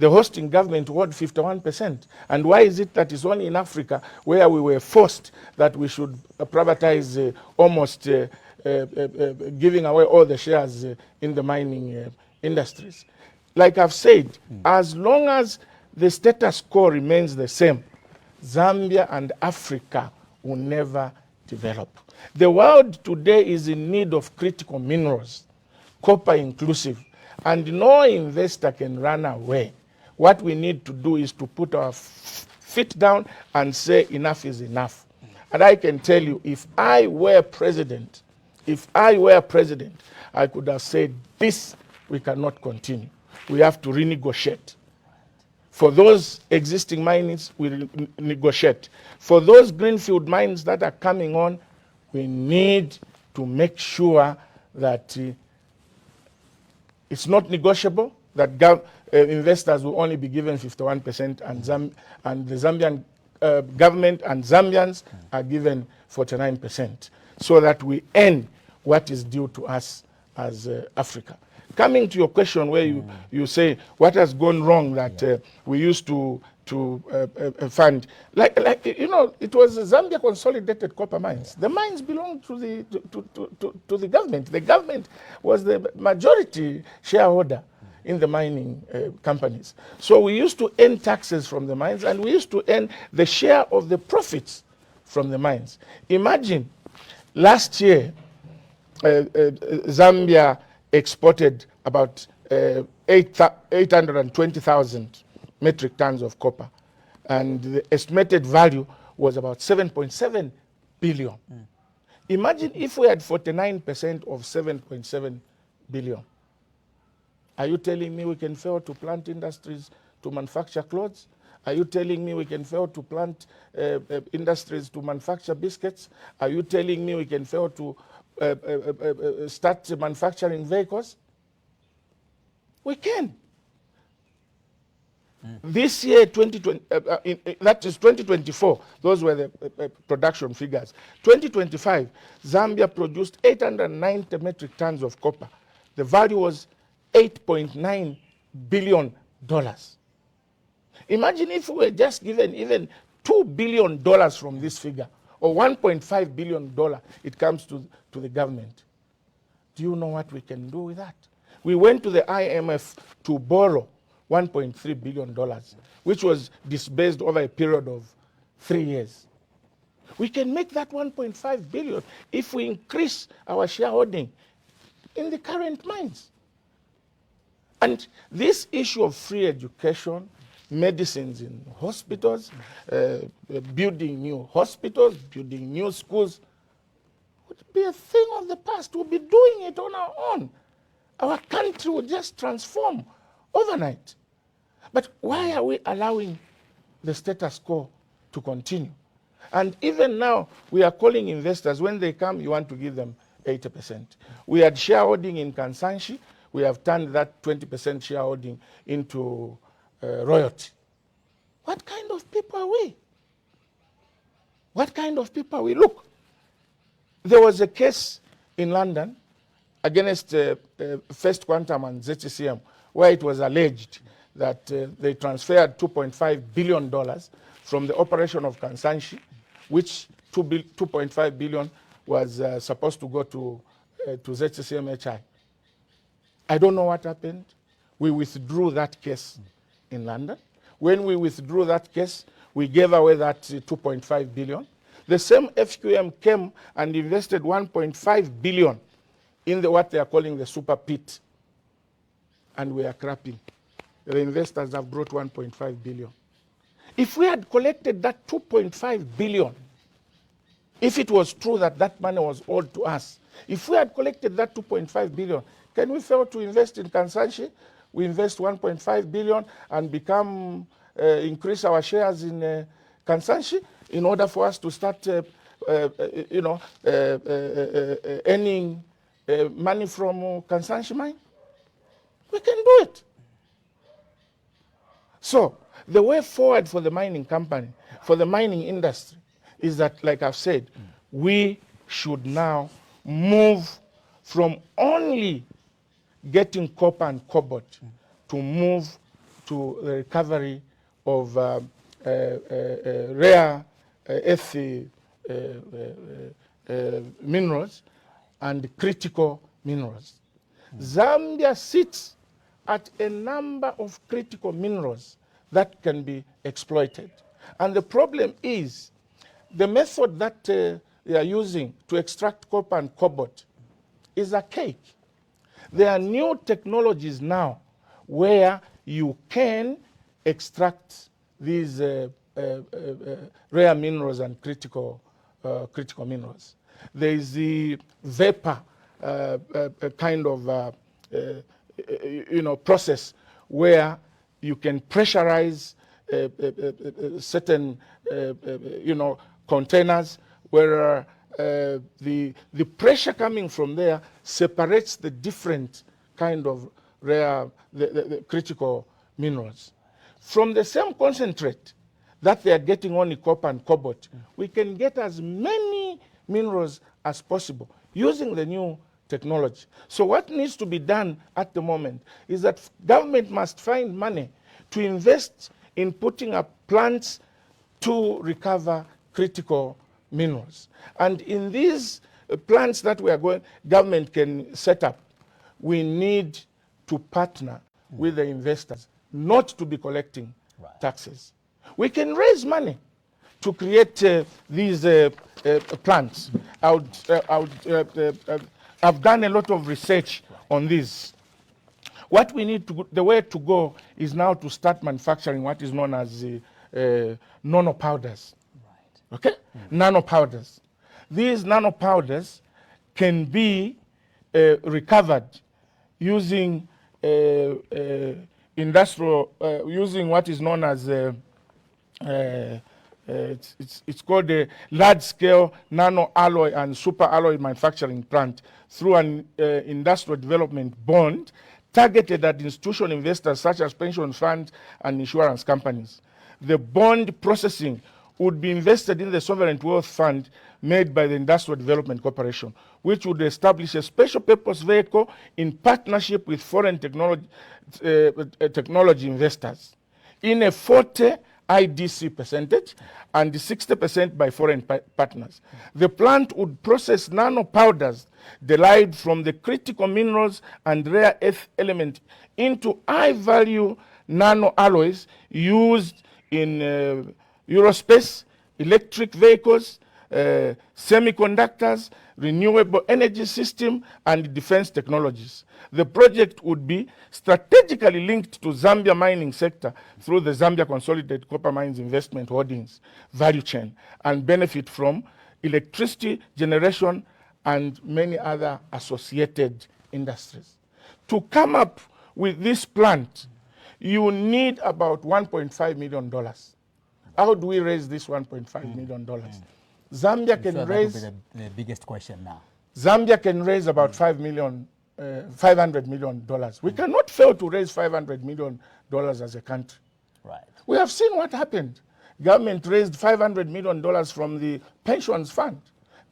Speaker 2: hosting government hold 51%. And why is it that it's only in Africa where we were forced that we should privatize almost giving away all the shares in the mining industries? Like I've said, as long as the status quo remains the same, Zambia and Africa will never develop. The world today is in need of critical minerals, copper inclusive, and no investor can run away. What we need to do is to put our feet down and say enough is enough. And I can tell you, if I were president, I could have said, this we cannot continue. We have to renegotiate. For those existing mines, we negotiate. For those greenfield mines that are coming on, we need to make sure that it's not negotiable, that investors will only be given 51% and the Zambian government and Zambians are given 49%, so that we earn what is due to us as Africa. Coming to your question where you say what has gone wrong that we used to fund, like it was Zambia Consolidated Copper Mines. The mines belonged to the government. The government was the majority shareholder in the mining companies. So we used to earn taxes from the mines, and we used to earn the share of the profits from the mines. Imagine, last year, Zambia exported about 820,000 metric tons of copper, and the estimated value was about 7.7 billion. Imagine if we had 49% of 7.7 billion. Are you telling me we can fail to plant industries to manufacture clothes? Are you telling me we can fail to plant industries to manufacture biscuits? Are you telling me we can fail to start manufacturing vehicles? We can. This year, 2020, that is 2024, those were the production figures. 2025, Zambia produced 890 metric tons of copper. The value was $8.9 billion. Imagine if we were just given even $2 billion from this figure, or $1.5 billion, it comes to the government. Do you know what we can do with that? We went to the IMF to borrow $1.3 billion, which was disbursed over a period of 3 years. We can make that $1.5 billion if we increase our shareholding in the current mines. And this issue of free education, medicines in hospitals, building new hospitals, building new schools, would be a thing of the past. We'll be doing it on our own. Our country will just transform overnight. But why are we allowing the status quo to continue? And even now, we are calling investors. When they come, you want to give them 80%. We had shareholding in Kansanshi. We have turned that 20% shareholding into royalty. What kind of people are we? What kind of people are we? Look, there was a case in London against First Quantum and ZCCM, where it was alleged that they transferred $2.5 billion from the operation of Kansanshi, which $2.5 billion was supposed to go to ZCCM HI. I don't know what happened. We withdrew that case in London. When we withdrew that case, we gave away that 2.5 billion. The same FQM came and invested 1.5 billion in what they are calling the super pit. And we are crapping. The investors have brought 1.5 billion. If we had collected that 2.5 billion, if it was true that that money was owed to us, if we had collected that 2.5 billion, can we fail to invest in Kansanshi? We invest 1.5 billion and increase our shares in Kansanshi in order for us to start, earning money from Kansanshi mine? We can do it. So the way forward for the mining company, for the mining industry, is that, like I've said, we should now move from only getting copper and cobalt to move to the recovery of rare earth minerals and critical minerals. Zambia sits at a number of critical minerals that can be exploited. And the problem is the method that they are using to extract copper and cobalt is archaic. There are new technologies now where you can extract these rare minerals and critical critical minerals. There is the vapor kind of process where you can pressurize certain containers where the pressure coming from there separates the different kind of rare the critical minerals. From the same concentrate that they are getting only copper and cobalt, we can get as many minerals as possible using the new technology. So what needs to be done at the moment is that government must find money to invest in putting up plants to recover critical minerals. And in these plants that government can set up, we need to partner with the investors, not to be collecting taxes. We can raise money to create these plants. I've done a lot of research on this. What we need to, the way to go is now to start manufacturing what is known as nano powders. Okay? Nano powders. These nano powders can be recovered using using what is known as it's called a large-scale nano alloy and super alloy manufacturing plant through an industrial development bond targeted at institutional investors such as pension funds and insurance companies. The bond processing would be invested in the sovereign wealth fund made by the Industrial Development Corporation, which would establish a special purpose vehicle in partnership with foreign technology investors in a 40 IDC percentage and 60% by foreign partners. The plant would process nano powders derived from the critical minerals and rare earth elements into high-value nano alloys used in aerospace, electric vehicles, semiconductors, renewable energy system, and defense technologies. The project would be strategically linked to Zambia mining sector through the Zambia Consolidated Copper Mines Investment Holdings value chain and benefit from electricity generation and many other associated industries. To come up with this plant, you need about $1.5 million. How do we raise this $1.5 million? Zambia can raise...
Speaker 1: That would be the biggest question now.
Speaker 2: Zambia can raise about $500 million. We cannot fail to raise $500 million as a country.
Speaker 1: Right.
Speaker 2: We have seen what happened. Government raised $500 million from the pensions fund,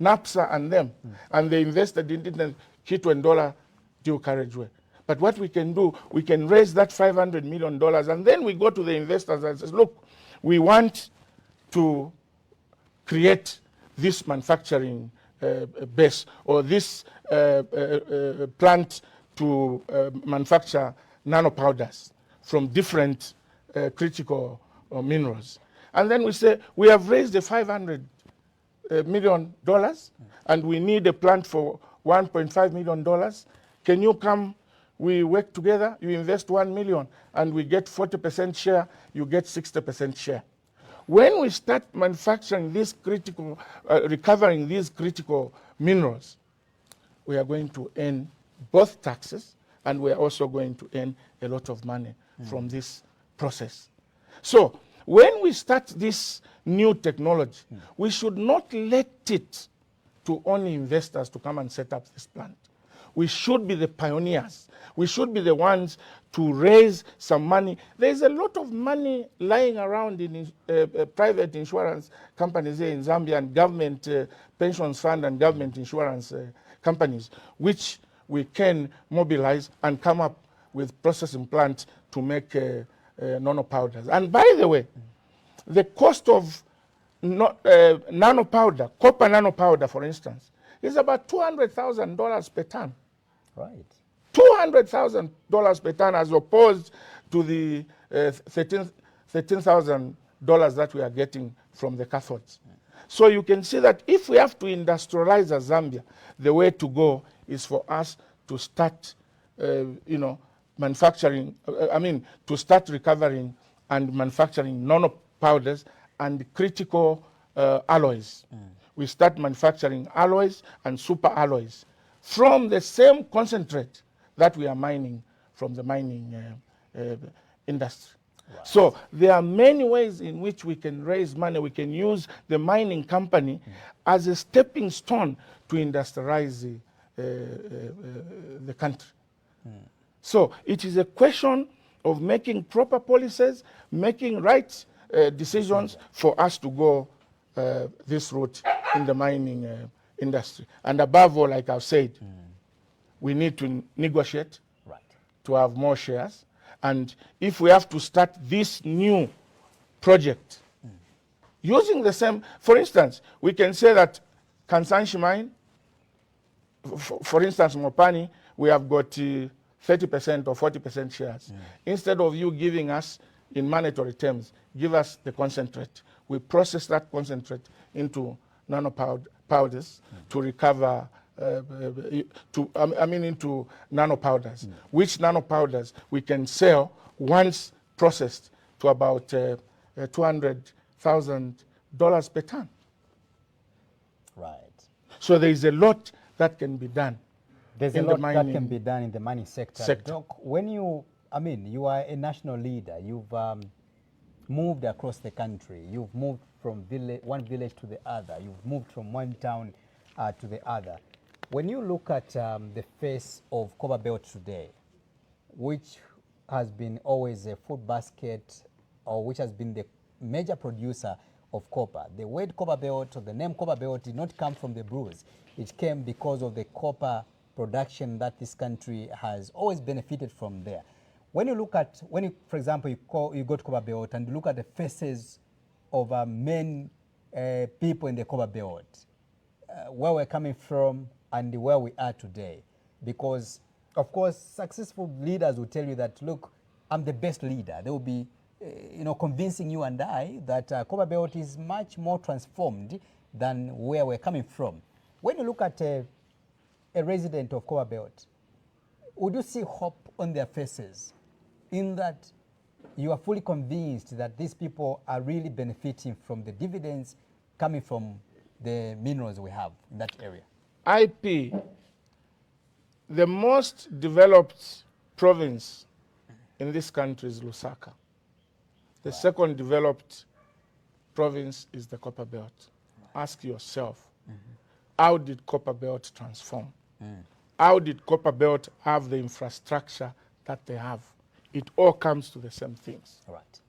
Speaker 2: NAPSA and them, and they invested in the Kitwe dual carriageway. But what we can do, we can raise that $500 million and then we go to the investors and say, look, we want to create this manufacturing base or this plant to manufacture nano powders from different critical minerals. And then we say, we have raised the $500 million and we need a plant for $1.5 million. Can you come? We work together, you invest $1 million and we get 40% share, you get 60% share. When we start manufacturing these critical, recovering these critical minerals, we are going to earn both taxes and we are also going to earn a lot of money from this process. So when we start this new technology, we should not let it to only investors to come and set up this plant. We should be the pioneers. We should be the ones to raise some money. There's a lot of money lying around in private insurance companies here in Zambia and government pensions fund and government insurance companies, which we can mobilize and come up with processing plants to make nano powders. And by the way, the cost of nano powder, copper nano powder, for instance, is about $200,000 per ton.
Speaker 1: Right.
Speaker 2: $200,000 per ton as opposed to the $13,000 that we are getting from the cathodes. So you can see that if we have to industrialize Zambia, the way to go is for us to start, manufacturing, to start recovering and manufacturing nano powders and critical alloys. we start manufacturing alloys and super alloys from the same concentrate that we are mining from the mining industry. Right. So there are many ways in which we can raise money. We can use the mining company as a stepping stone to industrialize the country. So it is a question of making proper policies, making right decisions for us to go this route in the mining industry. And above all, like I've said, we need to negotiate to have more shares. And if we have to start this new project using the same, for instance, we can say that Kansanshi mine, for instance, Mopani, we have got 30% or 40% shares. Instead of you giving us in monetary terms, give us the concentrate. We process that concentrate into nanopowders to recover, into nanopowders, which nanopowders we can sell once processed to about $200,000 per ton.
Speaker 1: Right.
Speaker 2: So there is a lot that can be done.
Speaker 1: There's a lot that can be done in the mining sector. Doc, when you are a national leader, you've moved across the country, you've moved from one village to the other, you've moved from one town to the other. When you look at the face of Copper Belt today, which has been always a food basket, or which has been the major producer of copper, the word Copper Belt, or the name Copper Belt, did not come from the Bruce. It came because of the copper production that this country has always benefited from there. When you look at, for example, you go to Copper Belt and you look at the faces of main people in the Copper Belt, where we're coming from and where we are today. Because, of course, successful leaders will tell you that, look, I'm the best leader. They will be, convincing you and I that Copper Belt is much more transformed than where we're coming from. When you look at a resident of Copper Belt, would you see hope on their faces in that you are fully convinced that these people are really benefiting from the dividends coming from the minerals we have in that area?
Speaker 2: IP, the most developed province in this country is Lusaka. The second developed province is the Copper Belt. Ask yourself, how did Copper Belt transform? How did Copper Belt have the infrastructure that they have? It all comes to the same things.
Speaker 1: Right.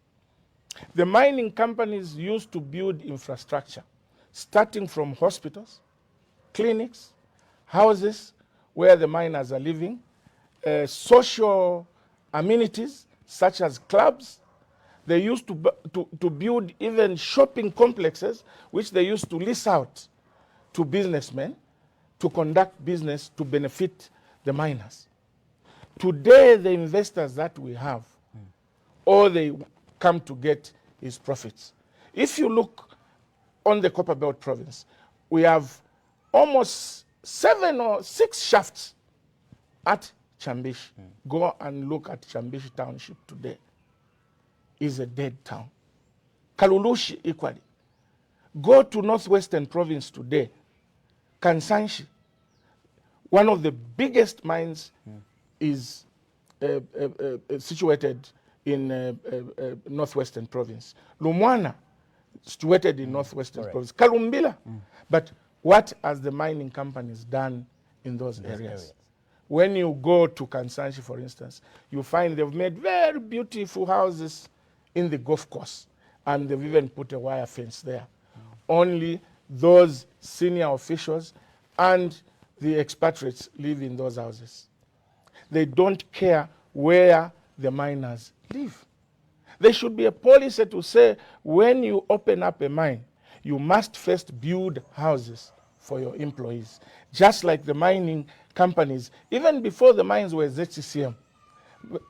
Speaker 2: The mining companies used to build infrastructure, starting from hospitals, clinics, houses where the miners are living, social amenities such as clubs. They used to build even shopping complexes, which they used to lease out to businessmen to conduct business to benefit the miners. Today, the investors that we have, all they come to get is profits. If you look on the Copper Belt province, we have almost 7 or 6 shafts at Chambishi. Go and look at Chambishi Township today. Is a dead town. Kalulushi equally. Go to Northwestern Province today. Kansanshi, one of the biggest mines, is situated in Northwestern Province. Lumwana, situated in Northwestern Province. Kalumbila. But what has the mining companies done in those areas? When you go to Kansanshi, for instance, you find they've made very beautiful houses in the golf course, and they've even put a wire fence there. Only those senior officials and the expatriates live in those houses. They don't care where the miners live. There should be a policy to say, when you open up a mine, you must first build houses for your employees. Just like the mining companies, even before the mines were ZCCM,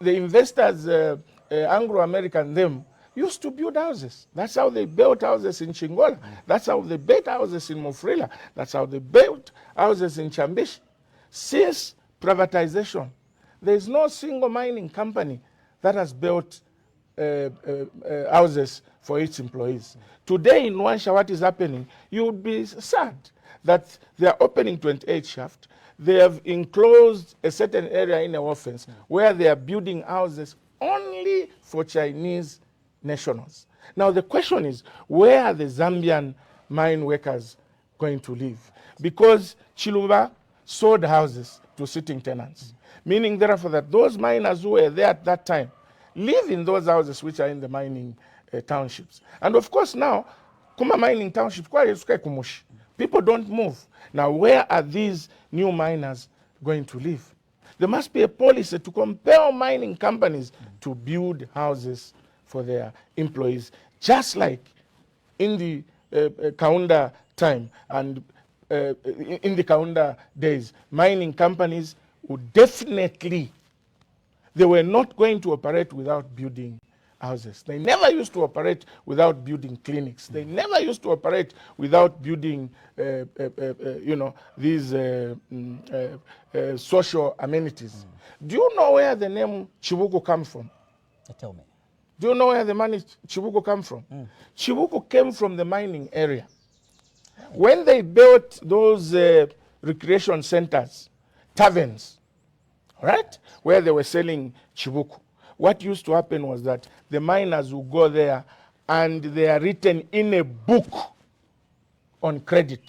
Speaker 2: the investors, Anglo-American, them, used to build houses. That's how they built houses in Chingola. That's how they built houses in Mufrila. That's how they built houses in Chambishi. Since privatization, there is no single mining company that has built houses for its employees. Today in Wansha, what is happening, you would be sad that they are opening 28 shafts. They have enclosed a certain area in a offense where they are building houses only for Chinese nationals. Now the question is, where are the Zambian mine workers going to live? Because Chilumba sold houses to sitting tenants, meaning therefore that those miners who were there at that time live in those houses which are in the mining townships. And of course now, Kuma mining townships, people don't move. Now where are these new miners going to live? There must be a policy to compel mining companies to build houses for their employees, just like in the Kaunda time and in the Kaunda days, mining companies would definitely, they were not going to operate without building houses. They never used to operate without building clinics. They never used to operate without building, these social amenities. Do you know where the name Chibuku comes from?
Speaker 1: Tell me.
Speaker 2: Do you know where the money Chibuku comes from? Chibuku came from the mining area. When they built those recreation centers, taverns, right, where they were selling Chibuku, what used to happen was that the miners would go there and they are written in a book on credit.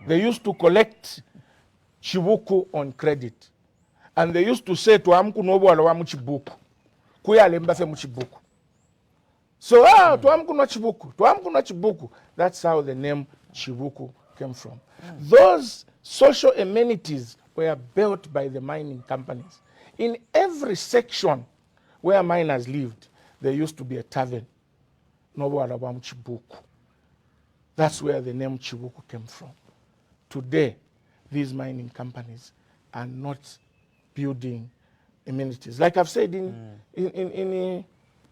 Speaker 2: They used to collect Chibuku on credit. And they used to say to Amku Nobo Alawa Muchibuku. Kuya Lembafe Muchibuku. So, to Amku no Chibuku, to Amku no Chibuku. That's how the name Chibuku came from. Those social amenities were built by the mining companies. In every section where miners lived, there used to be a tavern. Nobo Alawa Muchibuku. That's where the name Chibuku came from. Today, these mining companies are not building amenities. Like I've said in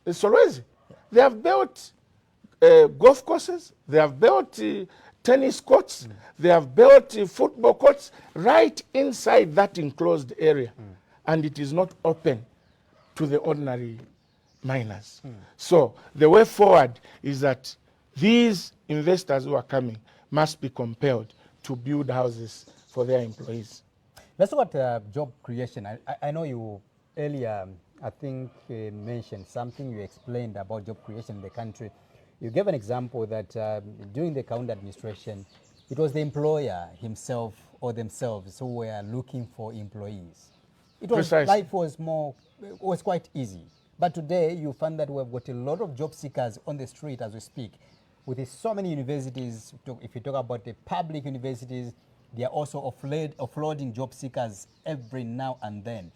Speaker 2: Solwezi, they have built golf courses, they have built tennis courts, they have built football courts right inside that enclosed area. And it is not open to the ordinary miners. So the way forward is that these investors who are coming must be compelled to build houses for their employees.
Speaker 1: Let's talk about job creation. I know you earlier, I think, mentioned something, you explained about job creation in the country. You gave an example that during the Kaunda administration, it was the employer himself or themselves who were looking for employees. It was, life was quite easy. But today you find that we've got a lot of job seekers on the street as we speak. With so many universities, if you talk about the public universities, they are also offloading job seekers every now and then.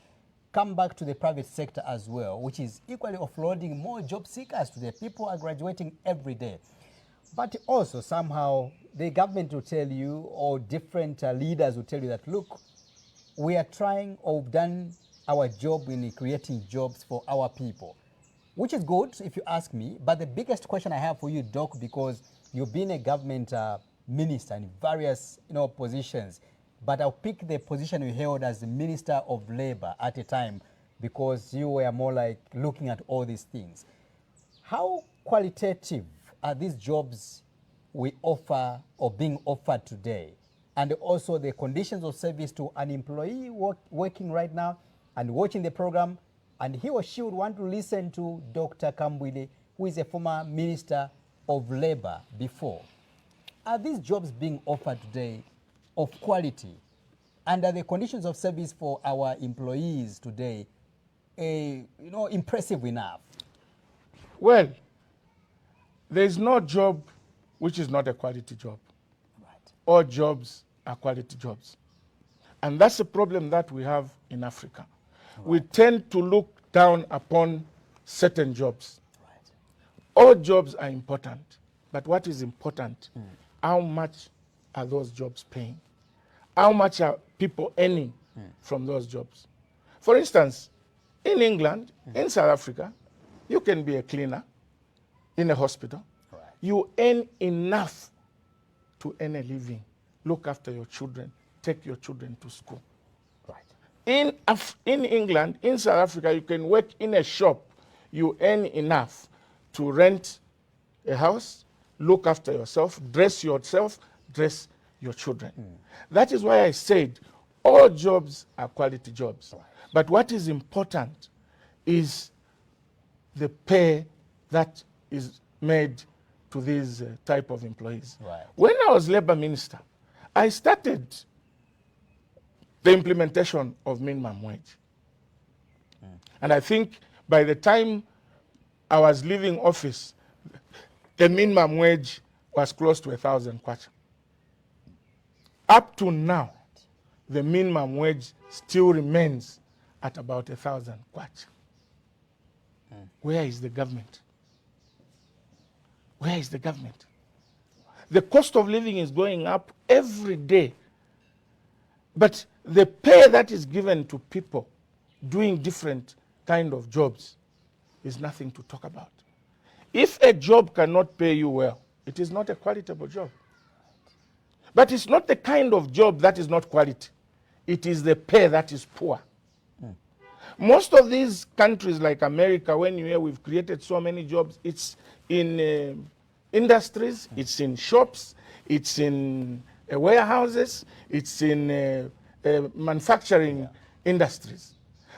Speaker 1: Come back to the private sector as well, which is equally offloading more job seekers today. People are graduating every day. But also somehow the government will tell you, or different leaders will tell you that, look, we are trying, or we've done our job in creating jobs for our people, which is good if you ask me. But the biggest question I have for you, Doc, because you've been a government minister in various positions, but I'll pick the position you held as the Minister of Labor at a time because you were more like looking at all these things. How qualitative are these jobs we offer or being offered today? And also the conditions of service to an employee working right now and watching the program, and he or she would want to listen to Dr. Kambwili, who is a former Minister of Labor before. Are these jobs being offered today of quality? And are the conditions of service for our employees today impressive enough?
Speaker 2: Well, there is no job which is not a quality job.
Speaker 1: Right.
Speaker 2: All jobs are quality jobs. And that's a problem that we have in Africa. Right. We tend to look down upon certain jobs.
Speaker 1: Right.
Speaker 2: All jobs are important, but what is important, how much are those jobs paying? How much are people earning from those jobs? For instance, in England, in South Africa, you can be a cleaner in a hospital.
Speaker 1: Right.
Speaker 2: You earn enough to earn a living, look after your children, take your children to school.
Speaker 1: Right.
Speaker 2: In England, in South Africa, you can work in a shop. you earn enough to rent a house, look after yourself, dress your children. That is why I said all jobs are quality jobs. But what is important is the pay that is made to these type of employees.
Speaker 1: Right.
Speaker 2: When I was labor minister, I started the implementation of minimum wage. And I think by the time I was leaving office, the minimum wage was close to 1,000 kwacha. Up to now, the minimum wage still remains at about 1,000 kwacha. Where is the government? Where is the government? The cost of living is going up every day. But the pay that is given to people doing different kind of jobs is nothing to talk about. If a job cannot pay you well, it is not a qualitable job. But it's not the kind of job that is not quality. It is the pay that is poor. Most of these countries like America, when you hear we've created so many jobs, it's in industries, it's in shops, it's in warehouses, it's in manufacturing industries.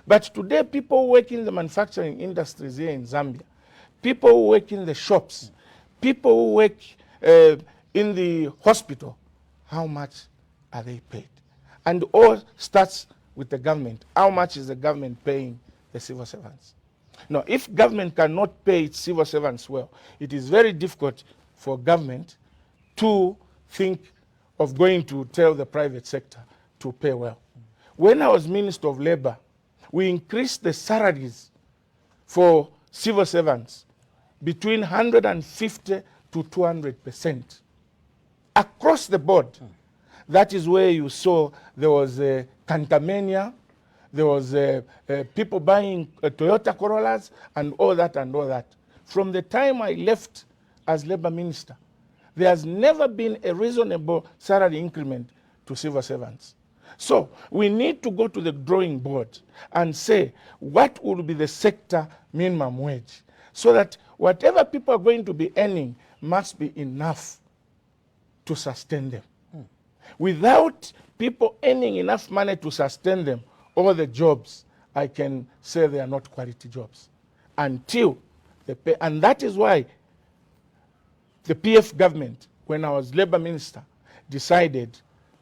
Speaker 2: But today, people who work in the manufacturing industries here in Zambia, people who work in the shops, people who work in the hospital, how much are they paid? And all starts with the government. How much is the government paying the civil servants? Now, if government cannot pay its civil servants well, it is very difficult for government to think of going to tell the private sector to pay well. When I was Minister of Labor, we increased the salaries for civil servants between 150 to 200% across the board. That is where you saw there was a Cantamania, there was people buying Toyota Corollas and all that and all that. From the time I left as labor minister, there has never been a reasonable salary increment to civil servants. So we need to go to the drawing board and say what will be the sector minimum wage, so that whatever people are going to be earning must be enough to sustain them. Without people earning enough money to sustain them, all the jobs, I can say they are not quality jobs until they pay. And that is why the PF government, when I was labor minister, decided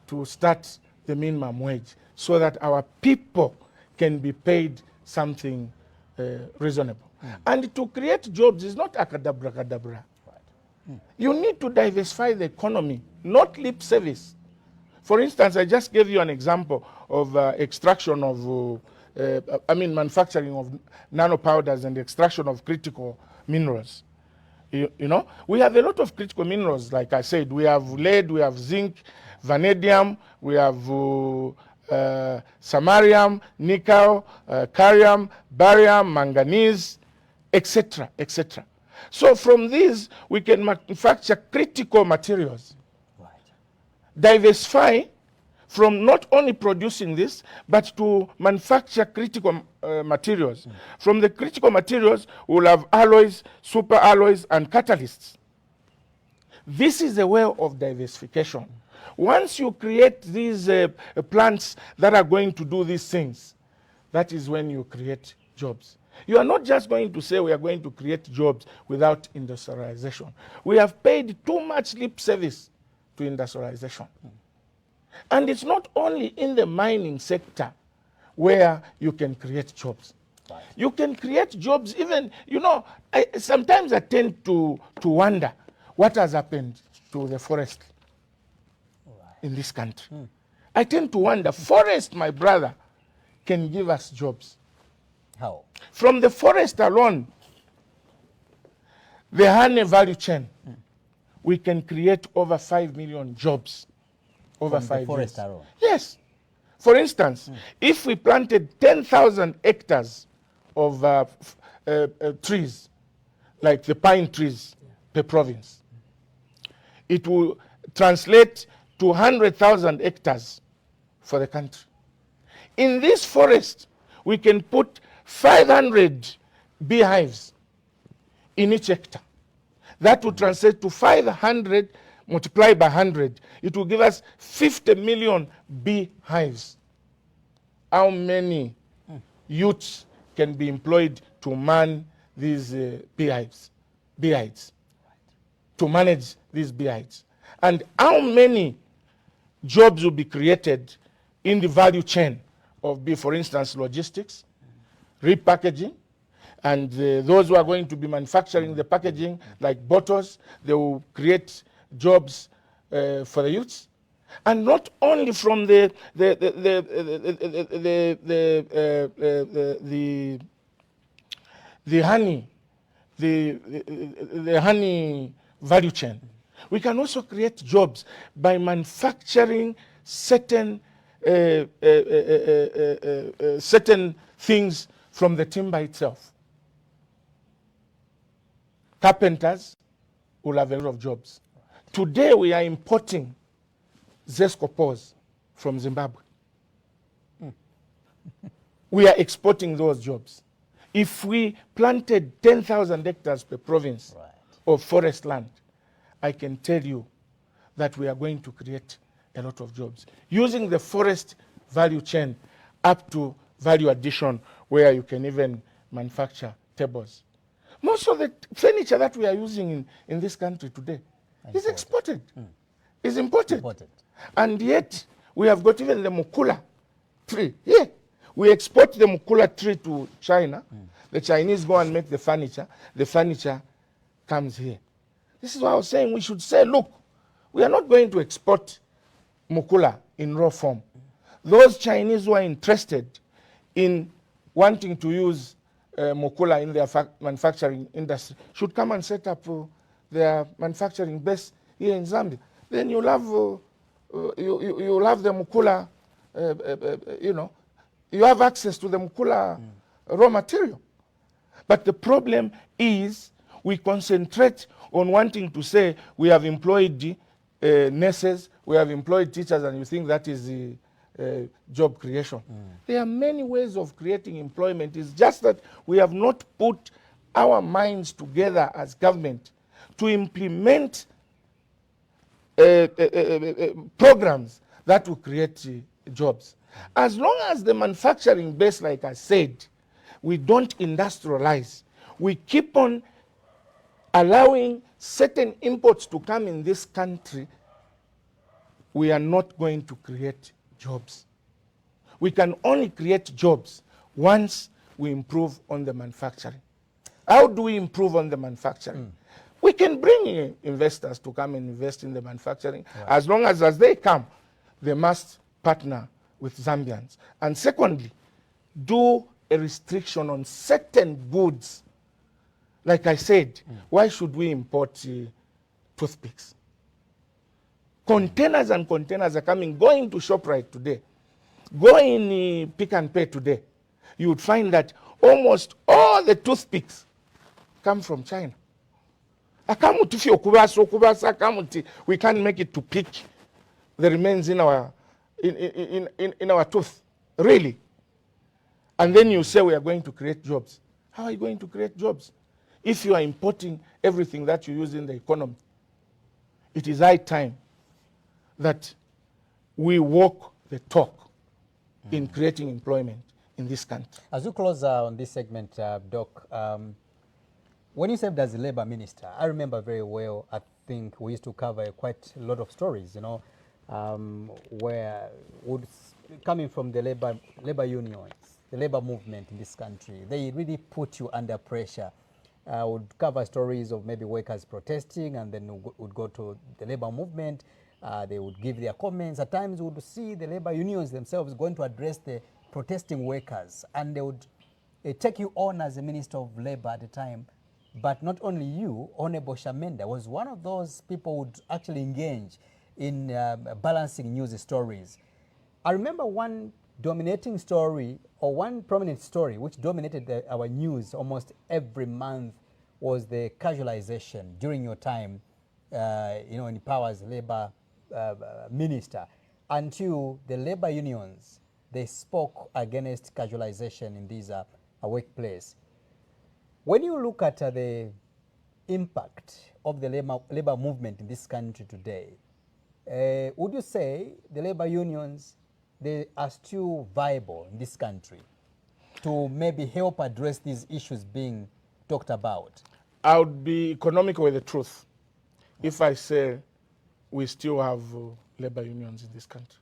Speaker 2: to start the minimum wage so that our people can be paid something reasonable. And to create jobs is not akadabra. You need to diversify the economy, not lip service. For instance, I just gave you an example of extraction of, manufacturing of nanopowders and extraction of critical minerals. You know, we have a lot of critical minerals, like I said. We have lead, we have zinc, vanadium, we have samarium, nickel, carium, barium, manganese, etc., etc. So from these, we can manufacture critical materials. Right. Diversify from not only producing this, but to manufacture critical materials. From the critical materials, we'll have alloys, super alloys, and catalysts. This is a way of diversification. Once you create these plants that are going to do these things, that is when you create jobs. You are not just going to say we are going to create jobs without industrialization. We have paid too much lip service to industrialization. And it's not only in the mining sector where you can create jobs. Right. You can create jobs even, you know, sometimes I tend to wonder what has happened to the forest in this country. I tend to wonder, forest, my brother, can give us jobs.
Speaker 1: How?
Speaker 2: From the forest alone, the honey value chain, we can create over 5 million jobs over 5 years.
Speaker 1: Forest alone?
Speaker 2: Yes. For instance, if we planted 10,000 hectares of trees, like the pine trees per province, it will translate to 100,000 hectares for the country. In this forest, we can put 500 beehives in each hectare. That would translate to 500 multiplied by 100. It will give us 50 million beehives. How many youths can be employed to man these beehives, to manage these beehives? And how many jobs will be created in the value chain of bee, for instance, logistics, repackaging, and those who are going to be manufacturing the packaging, like bottles, they will create jobs for the youths. And not only from the honey, the honey value chain. We can also create jobs by manufacturing certain certain things from the timber itself. Carpenters will have a lot of jobs. Today we are importing zescopores from Zimbabwe. We are exporting those jobs. If we planted 10,000 hectares per province of forest land, I can tell you that we are going to create a lot of jobs. Using the forest value chain up to value addition, where you can even manufacture tables. Most of the furniture that we are using in this country today is exported, is imported. And yet, we have got even the mukula tree. Yeah, we export the mukula tree to China. The Chinese go and make the furniture comes here. This is why I was saying we should say, look, we are not going to export mukula in raw form. Those Chinese who are interested in wanting to use mukula in their manufacturing industry should come and set up their manufacturing base here in Zambia. Then you'll have you'll have the mukula, you know, you have access to the mukula raw material. But the problem is we concentrate on wanting to say we have employed nurses, we have employed teachers, and you think that is the job creation. There are many ways of creating employment. It's just that we have not put our minds together as government to implement programs that will create jobs. As long as the manufacturing base, like I said, we don't industrialize, we keep on allowing certain imports to come in this country, we are not going to create jobs. We can only create jobs once we improve on the manufacturing. How do we improve on the manufacturing? We can bring investors to come and invest in the manufacturing. As long as they come, they must partner with Zambians. And secondly, do a restriction on certain goods. Like I said, why should we import toothpicks? Containers and containers are coming. Go into ShopRite today. Go in Pick and Pay today. You would find that almost all the toothpicks come from China. We can't make it to pick the remains in our in our tooth. Really. And then you say we are going to create jobs. How are you going to create jobs if you are importing everything that you use in the economy? It is high time that we walk the talk in creating employment in this country.
Speaker 1: As we close on this segment, Doc, when you served as the labor minister, I remember very well, I think we used to cover quite a lot of stories, you know, where coming from the labor unions, the labor movement in this country, they really put you under pressure. Would cover stories of maybe workers protesting, and then would go to the labor movement. They would give their comments. At times, we would see the labor unions themselves going to address the protesting workers, and they would take you on as the Minister of Labor at the time. But not only you, Honorable Shamenda was one of those people who would actually engage in balancing news stories. I remember one dominating story, or one prominent story, which dominated our news almost every month, was the casualization during your time, you know, in power as labor minister, until the labor unions, they spoke against casualization in these workplace. When you look at the impact of the labor movement in this country today, would you say the labor unions, they are still viable in this country to maybe help address these issues being talked about?
Speaker 2: I would be economical with the truth if I say we still have labor unions in this country.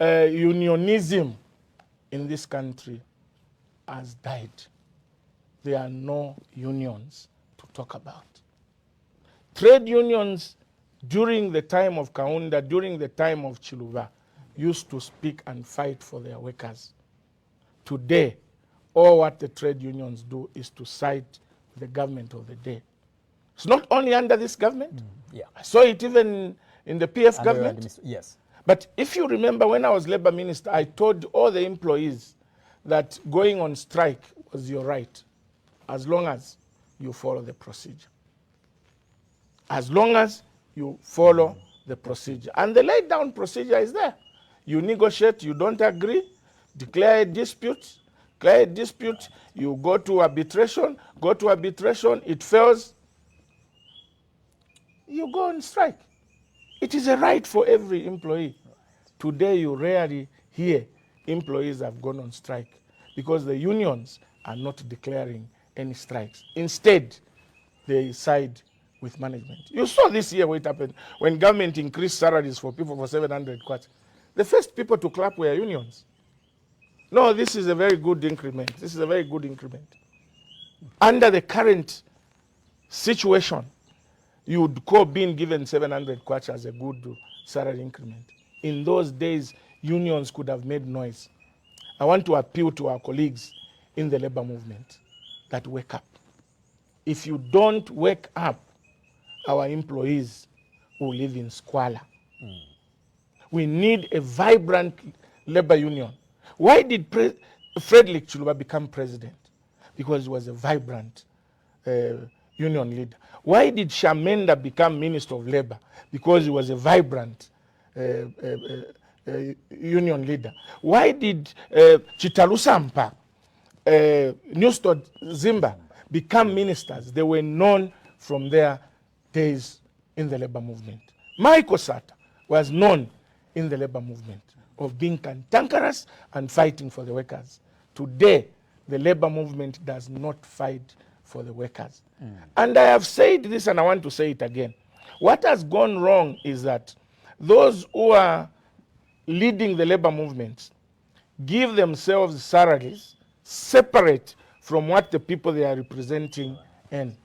Speaker 2: Unionism in this country has died. There are no unions to talk about. Trade unions during the time of Kaunda, during the time of Chiluba, used to speak and fight for their workers. Today, all what the trade unions do is to side the government of the day. It's not only under this government.
Speaker 1: Yeah.
Speaker 2: I saw it even in the PF government.
Speaker 1: Yes.
Speaker 2: But if you remember, when I was labor minister, I told all the employees that going on strike was your right, as long as you follow the procedure. As long as you follow the procedure. And the laid down procedure is there. You negotiate, you don't agree, declare a dispute, you go to arbitration, it fails, you go on strike. It is a right for every employee. Today you rarely hear employees have gone on strike because the unions are not declaring any strikes. Instead, they side with management. You saw this year what happened when government increased salaries for people for 700 kwacha. The first people to clap were unions. No, this is a very good increment. This is a very good increment. Under the current situation, you would call being given 700 kwacha as a good salary increment. In those days, unions could have made noise. I want to appeal to our colleagues in the labor movement that wake up. If you don't wake up, our employees will live in squalor. We need a vibrant labor union. Why did Frederick Chiluba become president? Because he was a vibrant union leader. Why did Shamenda become Minister of Labor? Because he was a vibrant union leader. Why did Chitalusampa, Newstod Zimba become ministers? They were known from their days in the labor movement. Michael Sata was known in the labor movement of being cantankerous and fighting for the workers. Today, the labor movement does not fight for the workers. And I have said this and I want to say it again. What has gone wrong is that those who are leading the labor movements give themselves salaries separate from what the people they are representing earn.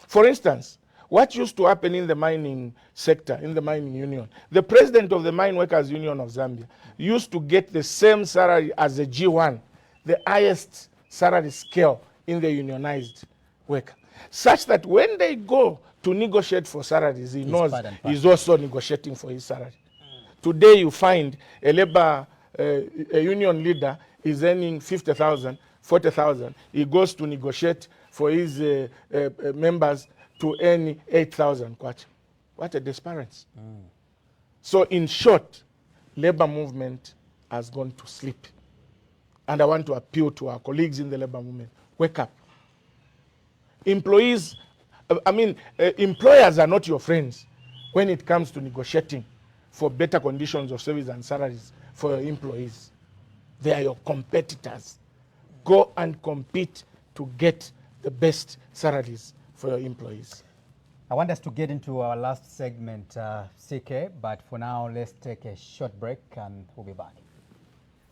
Speaker 2: For instance, what used to happen in the mining sector, in the mining union, the president of the Mine Workers Union of Zambia used to get the same salary as a G1, the highest salary scale in the unionized worker, such that when they go to negotiate for salaries, he knows he's also negotiating for his salary. Today you find a labor a union leader is earning 50,000, 40,000. He goes to negotiate for his members to earn 8,000 kwacha. What a disparity. So in short, labor movement has gone to sleep. And I want to appeal to our colleagues in the labor movement. Wake up. Employees, employers are not your friends when it comes to negotiating for better conditions of service and salaries for your employees. They are your competitors. Go and compete to get the best salaries for your employees.
Speaker 1: I want us to get into our last segment, CK, but for now, let's take a short break and we'll be back.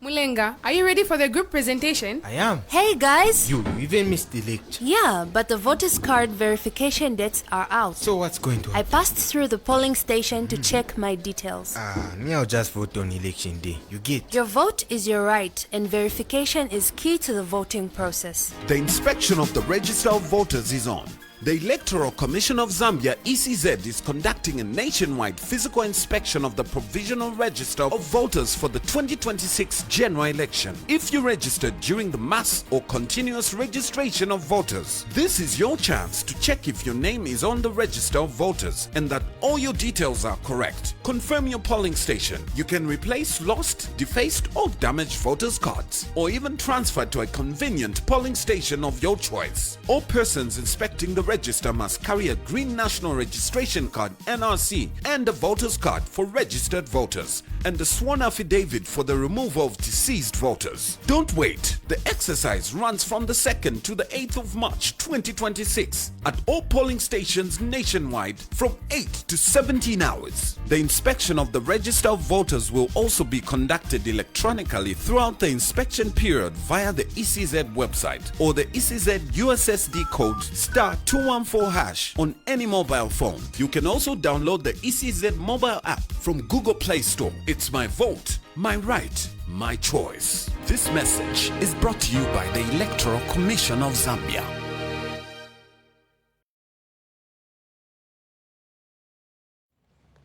Speaker 3: Mulenga, are you ready for the group presentation?
Speaker 4: I am.
Speaker 5: Hey guys!
Speaker 4: You even missed the lecture.
Speaker 5: Yeah, but the voters card verification dates are out.
Speaker 4: So what's going to happen?
Speaker 5: I passed through the polling station to check my details.
Speaker 4: Me, I'll just vote on election day. You get?
Speaker 5: Your vote is your right, and verification is key to the voting process.
Speaker 6: The inspection of the register of voters is on. The Electoral Commission of Zambia (ECZ) is conducting a nationwide physical inspection of the provisional register of voters for the 2026 general election. If you registered during the mass or continuous registration of voters, this is your chance to check if your name is on the register of voters and that all your details are correct. Confirm your polling station. You can replace lost, defaced or damaged voters' cards, or even transfer to a convenient polling station of your choice. All persons inspecting the register must carry a green national registration card (NRC) and a voter's card for registered voters, and a sworn affidavit for the removal of deceased voters. Don't wait. The exercise runs from the 2nd to the 8th of March 2026 at all polling stations nationwide from 8 to 17 hours. The inspection of the register of voters will also be conducted electronically throughout the inspection period via the ECZ website or the ECZ USSD code *214# on any mobile phone. You can also download the ECZ mobile app from Google Play Store. It's my vote, my right, my choice. This message is brought to you by the Electoral Commission of Zambia.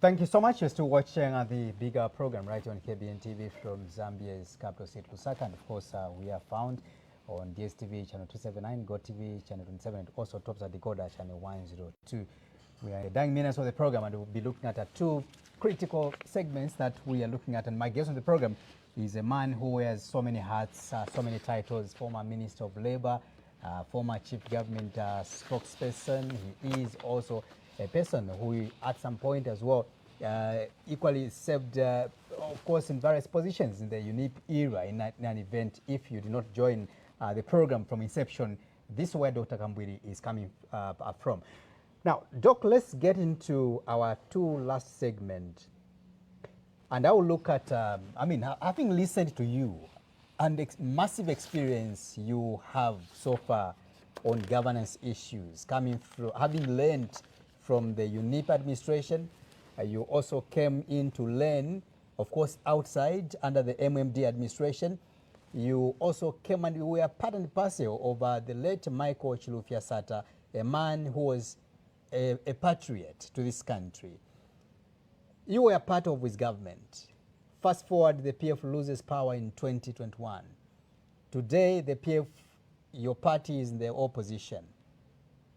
Speaker 1: Thank you so much. You're still watching the bigger program right on KBN TV from Zambia's capital city, Lusaka. And of course, we are found on DSTV channel 279, GoTV channel 27, and also tops at decoder channel 102. We are in the dying minutes of the program, and we'll be looking at two critical segments that we are looking at. And my guest on the program is a man who wears so many hats, so many titles: former Minister of Labor, former Chief Government spokesperson. He is also a person who at some point as well equally served, of course, in various positions in the UNIP era in an event. If you did not join the program from inception, this is where Dr. Kambwili is coming from. Now, Doc, let's get into our last segment. And I will look at, having listened to you and the massive experience you have so far on governance issues, coming through, having learned from the UNIP administration, you also came in to learn, of course, outside under the MMD administration. You also came and you were part and parcel of the late Michael Chilufya-Sata, a man who was a patriot to this country. You were part of his government. Fast forward, the PF loses power in 2021. Today, the PF, your party is in the opposition.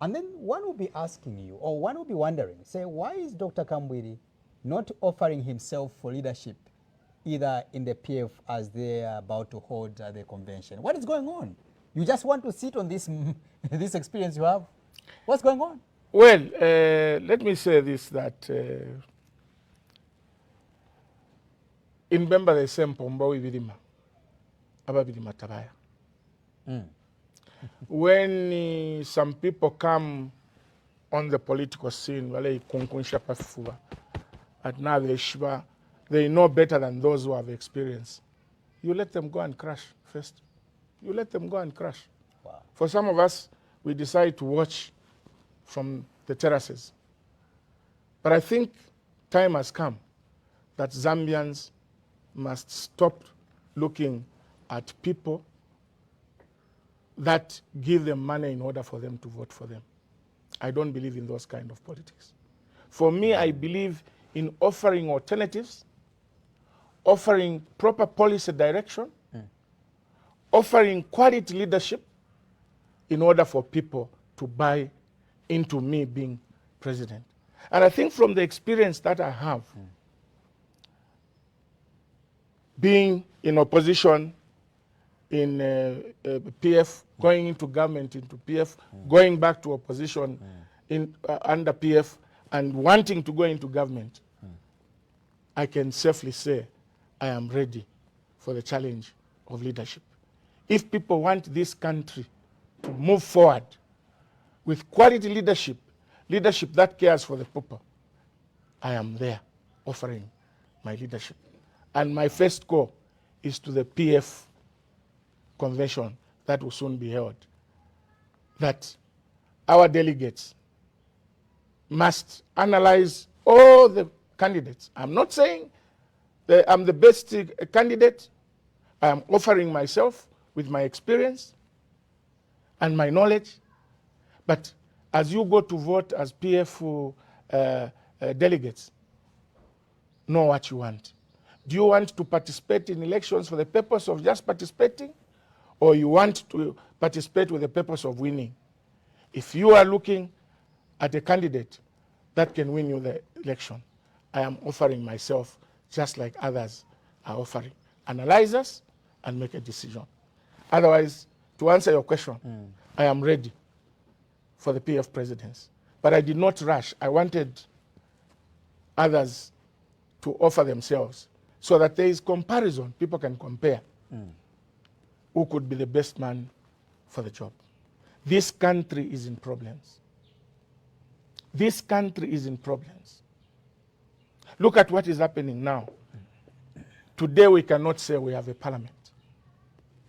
Speaker 1: And then one will be asking you, or one will be wondering, say, why is Dr. Kambwili not offering himself for leadership, either in the PF as they are about to hold the convention? What is going on? You just want to sit on this, this experience you have? What's going on?
Speaker 2: Well, let me say this, that in Bemba the same Pombo Vidima, Ababidima Tabaya. When some people come on the political scene, they know better than those who have experience. You let them go and crash first. You let them go and crash.
Speaker 1: Wow.
Speaker 2: For some of us, we decide to watch from the terraces. But I think time has come that Zambians must stop looking at people that give them money in order for them to vote for them. I don't believe in those kind of politics. For me, I believe in offering alternatives, offering proper policy direction, offering quality leadership in order for people to buy into me being president. And I think from the experience that I have, being in opposition in PF, going into government into PF, going back to opposition in under PF, and wanting to go into government, I can safely say I am ready for the challenge of leadership. If people want this country to move forward with quality leadership, leadership that cares for the people, I am there offering my leadership. And my first call is to the PF convention that will soon be held, that our delegates must analyze all the candidates. I'm not saying that I'm the best candidate. I am offering myself with my experience and my knowledge, but as you go to vote as PF delegates, know what you want. Do you want to participate in elections for the purpose of just participating, or you want to participate with the purpose of winning? If you are looking at a candidate that can win you the election, I am offering myself just like others are offering. Analyze us and make a decision. Otherwise, to answer your question, I am ready for the PF presidency. But I did not rush. I wanted others to offer themselves so that there is comparison. People can compare who could be the best man for the job. This country is in problems. This country is in problems. Look at what is happening now. Today we cannot say we have a parliament.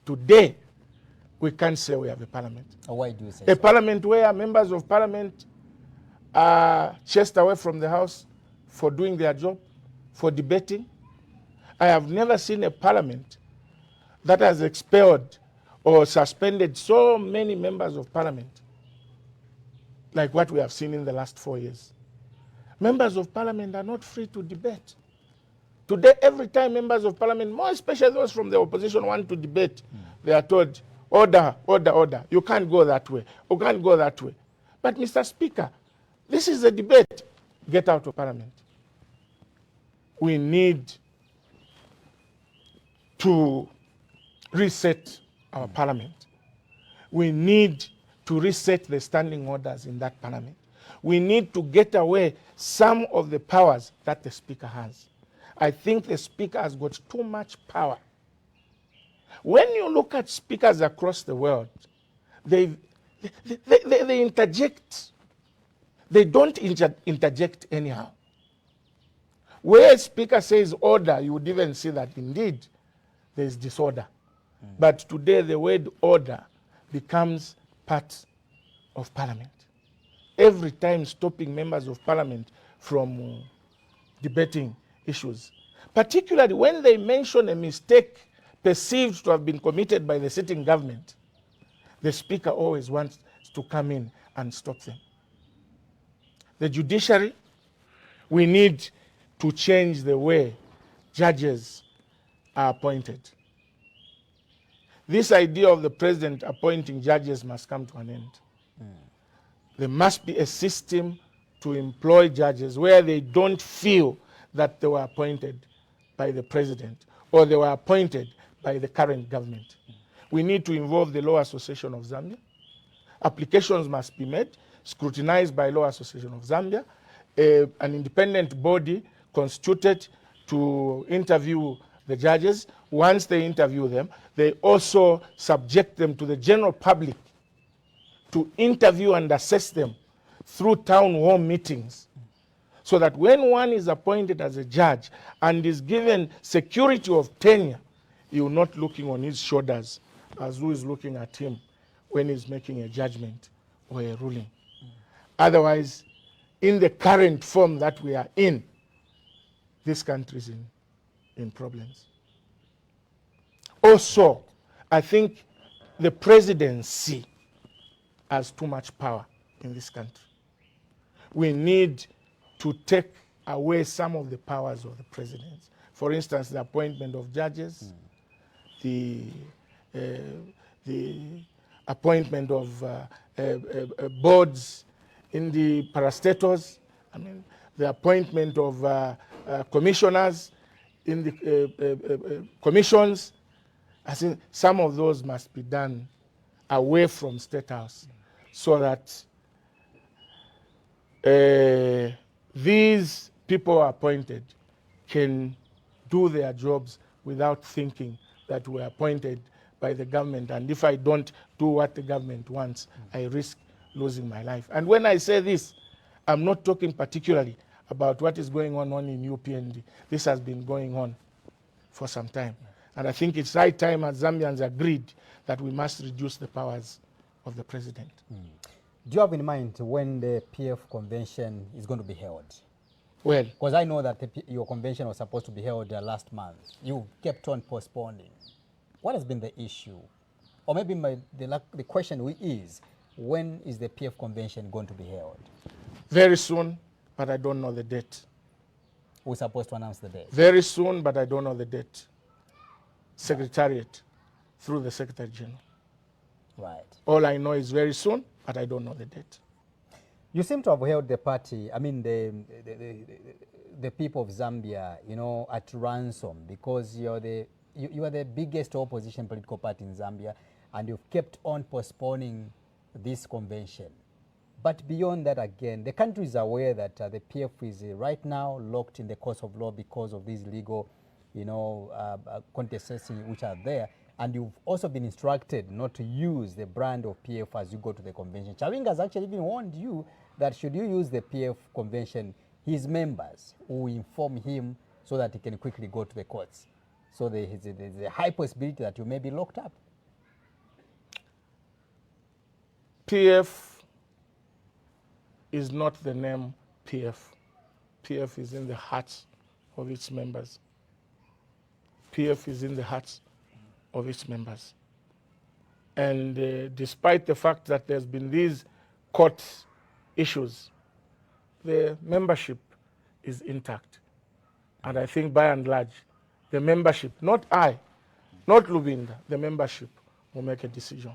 Speaker 2: Today we can't say we have a parliament.
Speaker 1: Why do you say
Speaker 2: A
Speaker 1: so?
Speaker 2: parliament where members of parliament are chased away from the house for doing their job, for debating. I have never seen a parliament that has expelled or suspended so many members of parliament like what we have seen in the last 4 years. Members of parliament are not free to debate. Today, every time members of parliament, more especially those from the opposition, want to debate, they are told, order, order, order. You can't go that way. You can't go that way. But Mr. Speaker, this is a debate. Get out of parliament. We need to reset our parliament. We need to reset the standing orders in that parliament. We need to get away some of the powers that the speaker has. I think the speaker has got too much power. When you look at speakers across the world, they interject. They don't interject anyhow. Where a speaker says order, you would even see that indeed there is disorder. But today the word order becomes part of parliament. Every time stopping members of parliament from debating issues, particularly when they mention a mistake perceived to have been committed by the sitting government, the speaker always wants to come in and stop them. The judiciary, we need to change the way judges are appointed. This idea of the president appointing judges must come to an end. There must be a system to employ judges where they don't feel that they were appointed by the president or they were appointed by the current government. We need to involve the Law Association of Zambia. Applications must be made, scrutinized by Law Association of Zambia, an independent body constituted to interview the judges. Once they interview them, they also subject them to the general public to interview and assess them through town hall meetings, so that when one is appointed as a judge and is given security of tenure, you're not looking on his shoulders as who is looking at him when he's making a judgment or a ruling. Otherwise, in the current form that we are in, this country is in problems. Also, I think the presidency has too much power in this country. We need to take away some of the powers of the president. For instance, the appointment of judges, the appointment of boards in the parastatals, the appointment of commissioners in the commissions. I think some of those must be done away from State House so that these people appointed can do their jobs without thinking that we're appointed by the government, and if I don't do what the government wants, I risk losing my life. And when I say this, I'm not talking particularly about what is going on in UPND. This has been going on for some time. And I think it's high time as Zambians agreed that we must reduce the powers of the president.
Speaker 1: Do you have in mind when the PF convention is going to be held?
Speaker 2: Well,
Speaker 1: Because I know that your convention was supposed to be held last month. You kept on postponing. What has been the issue? Or maybe the question is, when is the PF convention going to be held?
Speaker 2: Very soon, but I don't know the date.
Speaker 1: We're supposed to announce the date.
Speaker 2: Very soon, but I don't know the date. Secretariat, through the Secretary General.
Speaker 1: Right.
Speaker 2: All I know is very soon, but I don't know the date.
Speaker 1: You seem to have held the party, I mean the people of Zambia, you know, at ransom because you are the biggest opposition political party in Zambia, and you've kept on postponing this convention. But beyond that, again, the country is aware that the PF is right now locked in the courts of law because of these legal, you know, contests which are there. And you've also been instructed not to use the brand of PF as you go to the convention. Chawinga has actually even warned you that should you use the PF convention, his members will inform him so that he can quickly go to the courts. So there's a high possibility that you may be locked up.
Speaker 2: PF is not the name PF. PF is in the hearts of its members. PF is in the hearts of its members. And despite the fact that there's been these court issues, the membership is intact. And I think by and large, the membership, not I, not Lubinda, the membership will make a decision.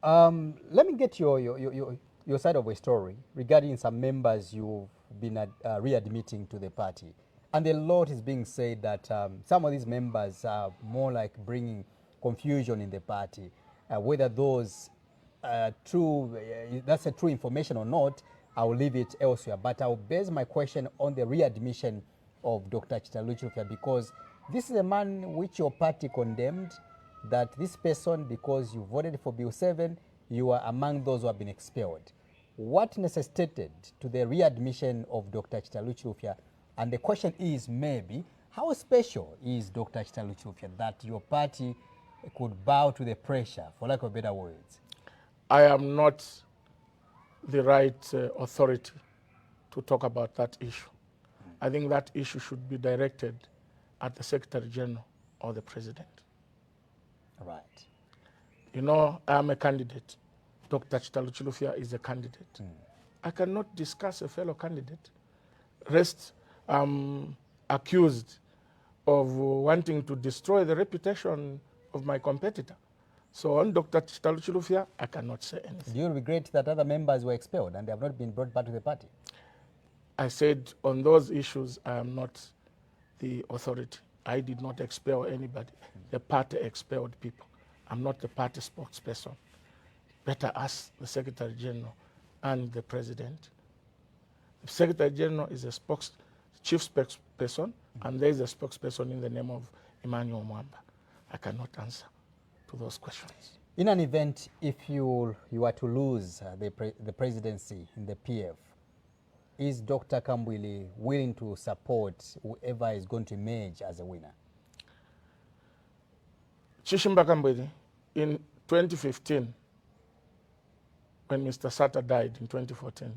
Speaker 1: Let me get your side of a story regarding some members you've been readmitting to the party. And a lot is being said that some of these members are more like bringing confusion in the party. Whether those true, that's a true information or not, I will leave it elsewhere. But I'll base my question on the readmission of Dr. Chitaluchufya, because this is a man which your party condemned, that this person, because you voted for Bill 7, you are among those who have been expelled. What necessitated to the readmission of Dr. Chitaluchufya? And the question is, maybe, how special is Dr. Chitaluchufya that your party could bow to the pressure, for lack of better words?
Speaker 2: I am not the right authority to talk about that issue. I think that issue should be directed at the Secretary General or the President.
Speaker 1: Right.
Speaker 2: You know, I am a candidate. Dr. Chitaluchufya is a candidate. I cannot discuss a fellow candidate. Rest accused of wanting to destroy the reputation of my competitor. So on Dr. Chitaluchufya, I cannot say anything.
Speaker 1: Do you regret that other members were expelled and they have not been brought back to the party?
Speaker 2: I said on those issues, I am not the authority. I did not expel anybody. The party expelled people. I'm not the party spokesperson. Better ask the Secretary General and the President. The Secretary General is a chief spokesperson, and there is a spokesperson in the name of Emmanuel Mwamba. I cannot answer to those questions.
Speaker 1: In an event, if you are to lose the presidency in the PF, is Dr. Kambwili willing to support whoever is going to emerge as a winner?
Speaker 2: Chishimba Kambwili, in 2015, when Mr. Sata died in 2014,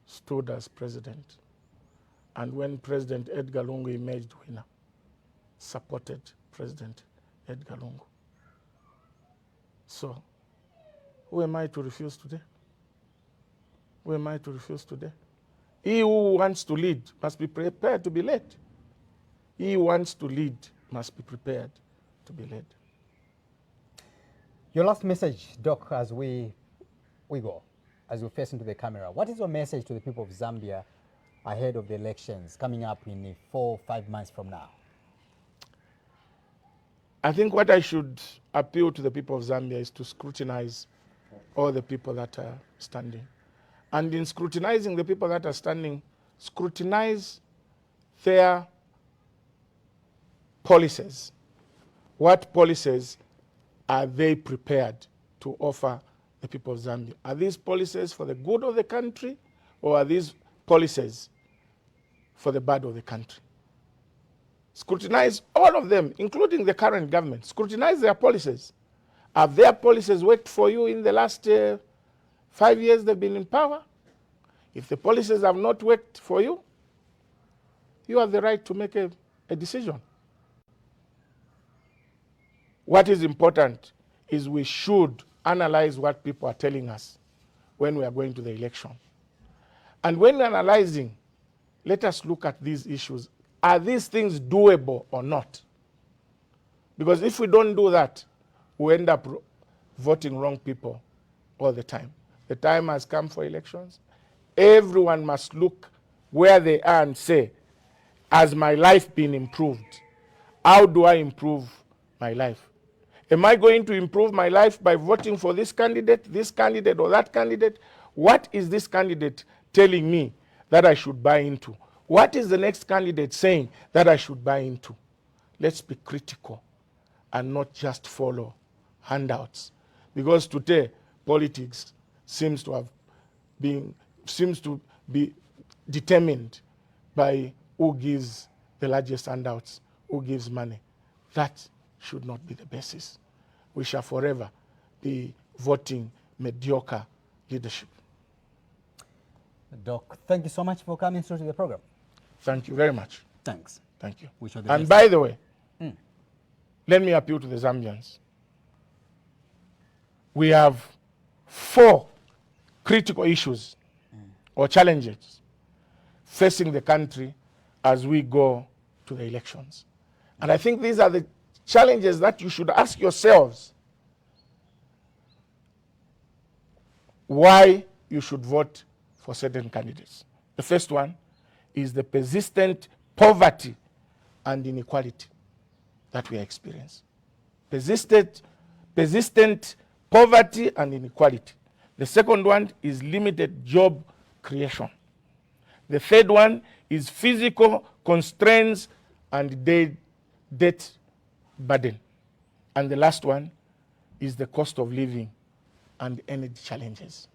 Speaker 2: stood as president. And when President Edgar Lungu emerged winner, supported President Edgar Lungu. So, who am I to refuse today? Who am I to refuse today? He who wants to lead must be prepared to be led. He who wants to lead must be prepared to be led.
Speaker 1: Your last message, Doc, as we go, as we face into the camera. What is your message to the people of Zambia ahead of the elections coming up in 4 or 5 months from now?
Speaker 2: I think what I should appeal to the people of Zambia is to scrutinize all the people that are standing. And in scrutinizing the people that are standing, scrutinize their policies. What policies are they prepared to offer the people of Zambia? Are these policies for the good of the country, or are these policies for the bad of the country? Scrutinize all of them, including the current government. Scrutinize their policies. Have their policies worked for you in the last 5 years they've been in power? If the policies have not worked for you, you have the right to make a decision. What is important is we should analyze what people are telling us when we are going to the election. And when we're analyzing, let us look at these issues. Are these things doable or not? Because if we don't do that, we end up voting wrong people all the time. The time has come for elections. Everyone must look where they are and say, has my life been improved? How do I improve my life? Am I going to improve my life by voting for this candidate, or that candidate? What is this candidate telling me that I should buy into? What is the next candidate saying that I should buy into? Let's be critical and not just follow handouts. Because today, politics seems to be determined by who gives the largest handouts, who gives money. That should not be the basis. We shall forever be voting mediocre leadership.
Speaker 1: Doc, thank you so much for coming through to the program.
Speaker 2: Thank you very much.
Speaker 1: Thanks.
Speaker 2: Thank you.
Speaker 1: Wish you the
Speaker 2: And
Speaker 1: best.
Speaker 2: by the way, let me appeal to the Zambians. We have 4 critical issues or challenges facing the country as we go to the elections. And I think these are the challenges that you should ask yourselves why you should vote for certain candidates. The first one is the persistent poverty and inequality that we experience. Persistent poverty and inequality. The second one is limited job creation. The third one is physical constraints and debt burden. And the last one is the cost of living and energy challenges.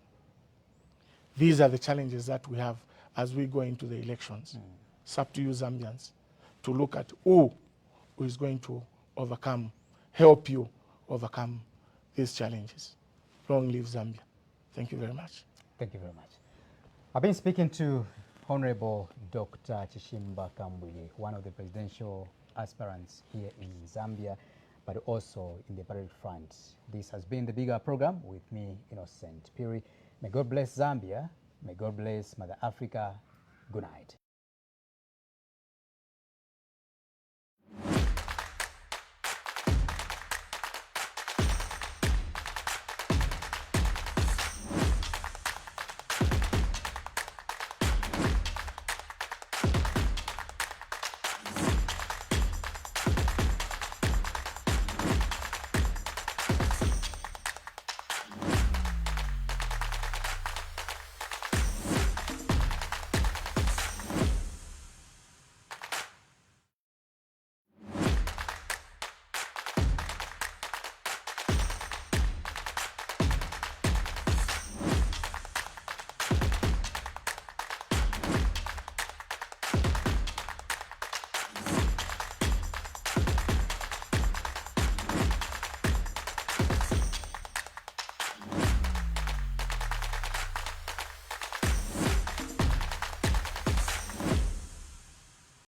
Speaker 2: These are the challenges that we have as we go into the elections. It's up to you, Zambians, to look at who is going to help you overcome these challenges. Long live Zambia. Thank you very much.
Speaker 1: Thank you very much. I've been speaking to Honorable Dr. Chishimba Kambwili, one of the presidential aspirants here in Zambia, but also in the party front. This has been the bigger program with me, Innocent Piri. May God bless Zambia. May God bless Mother Africa. Good night.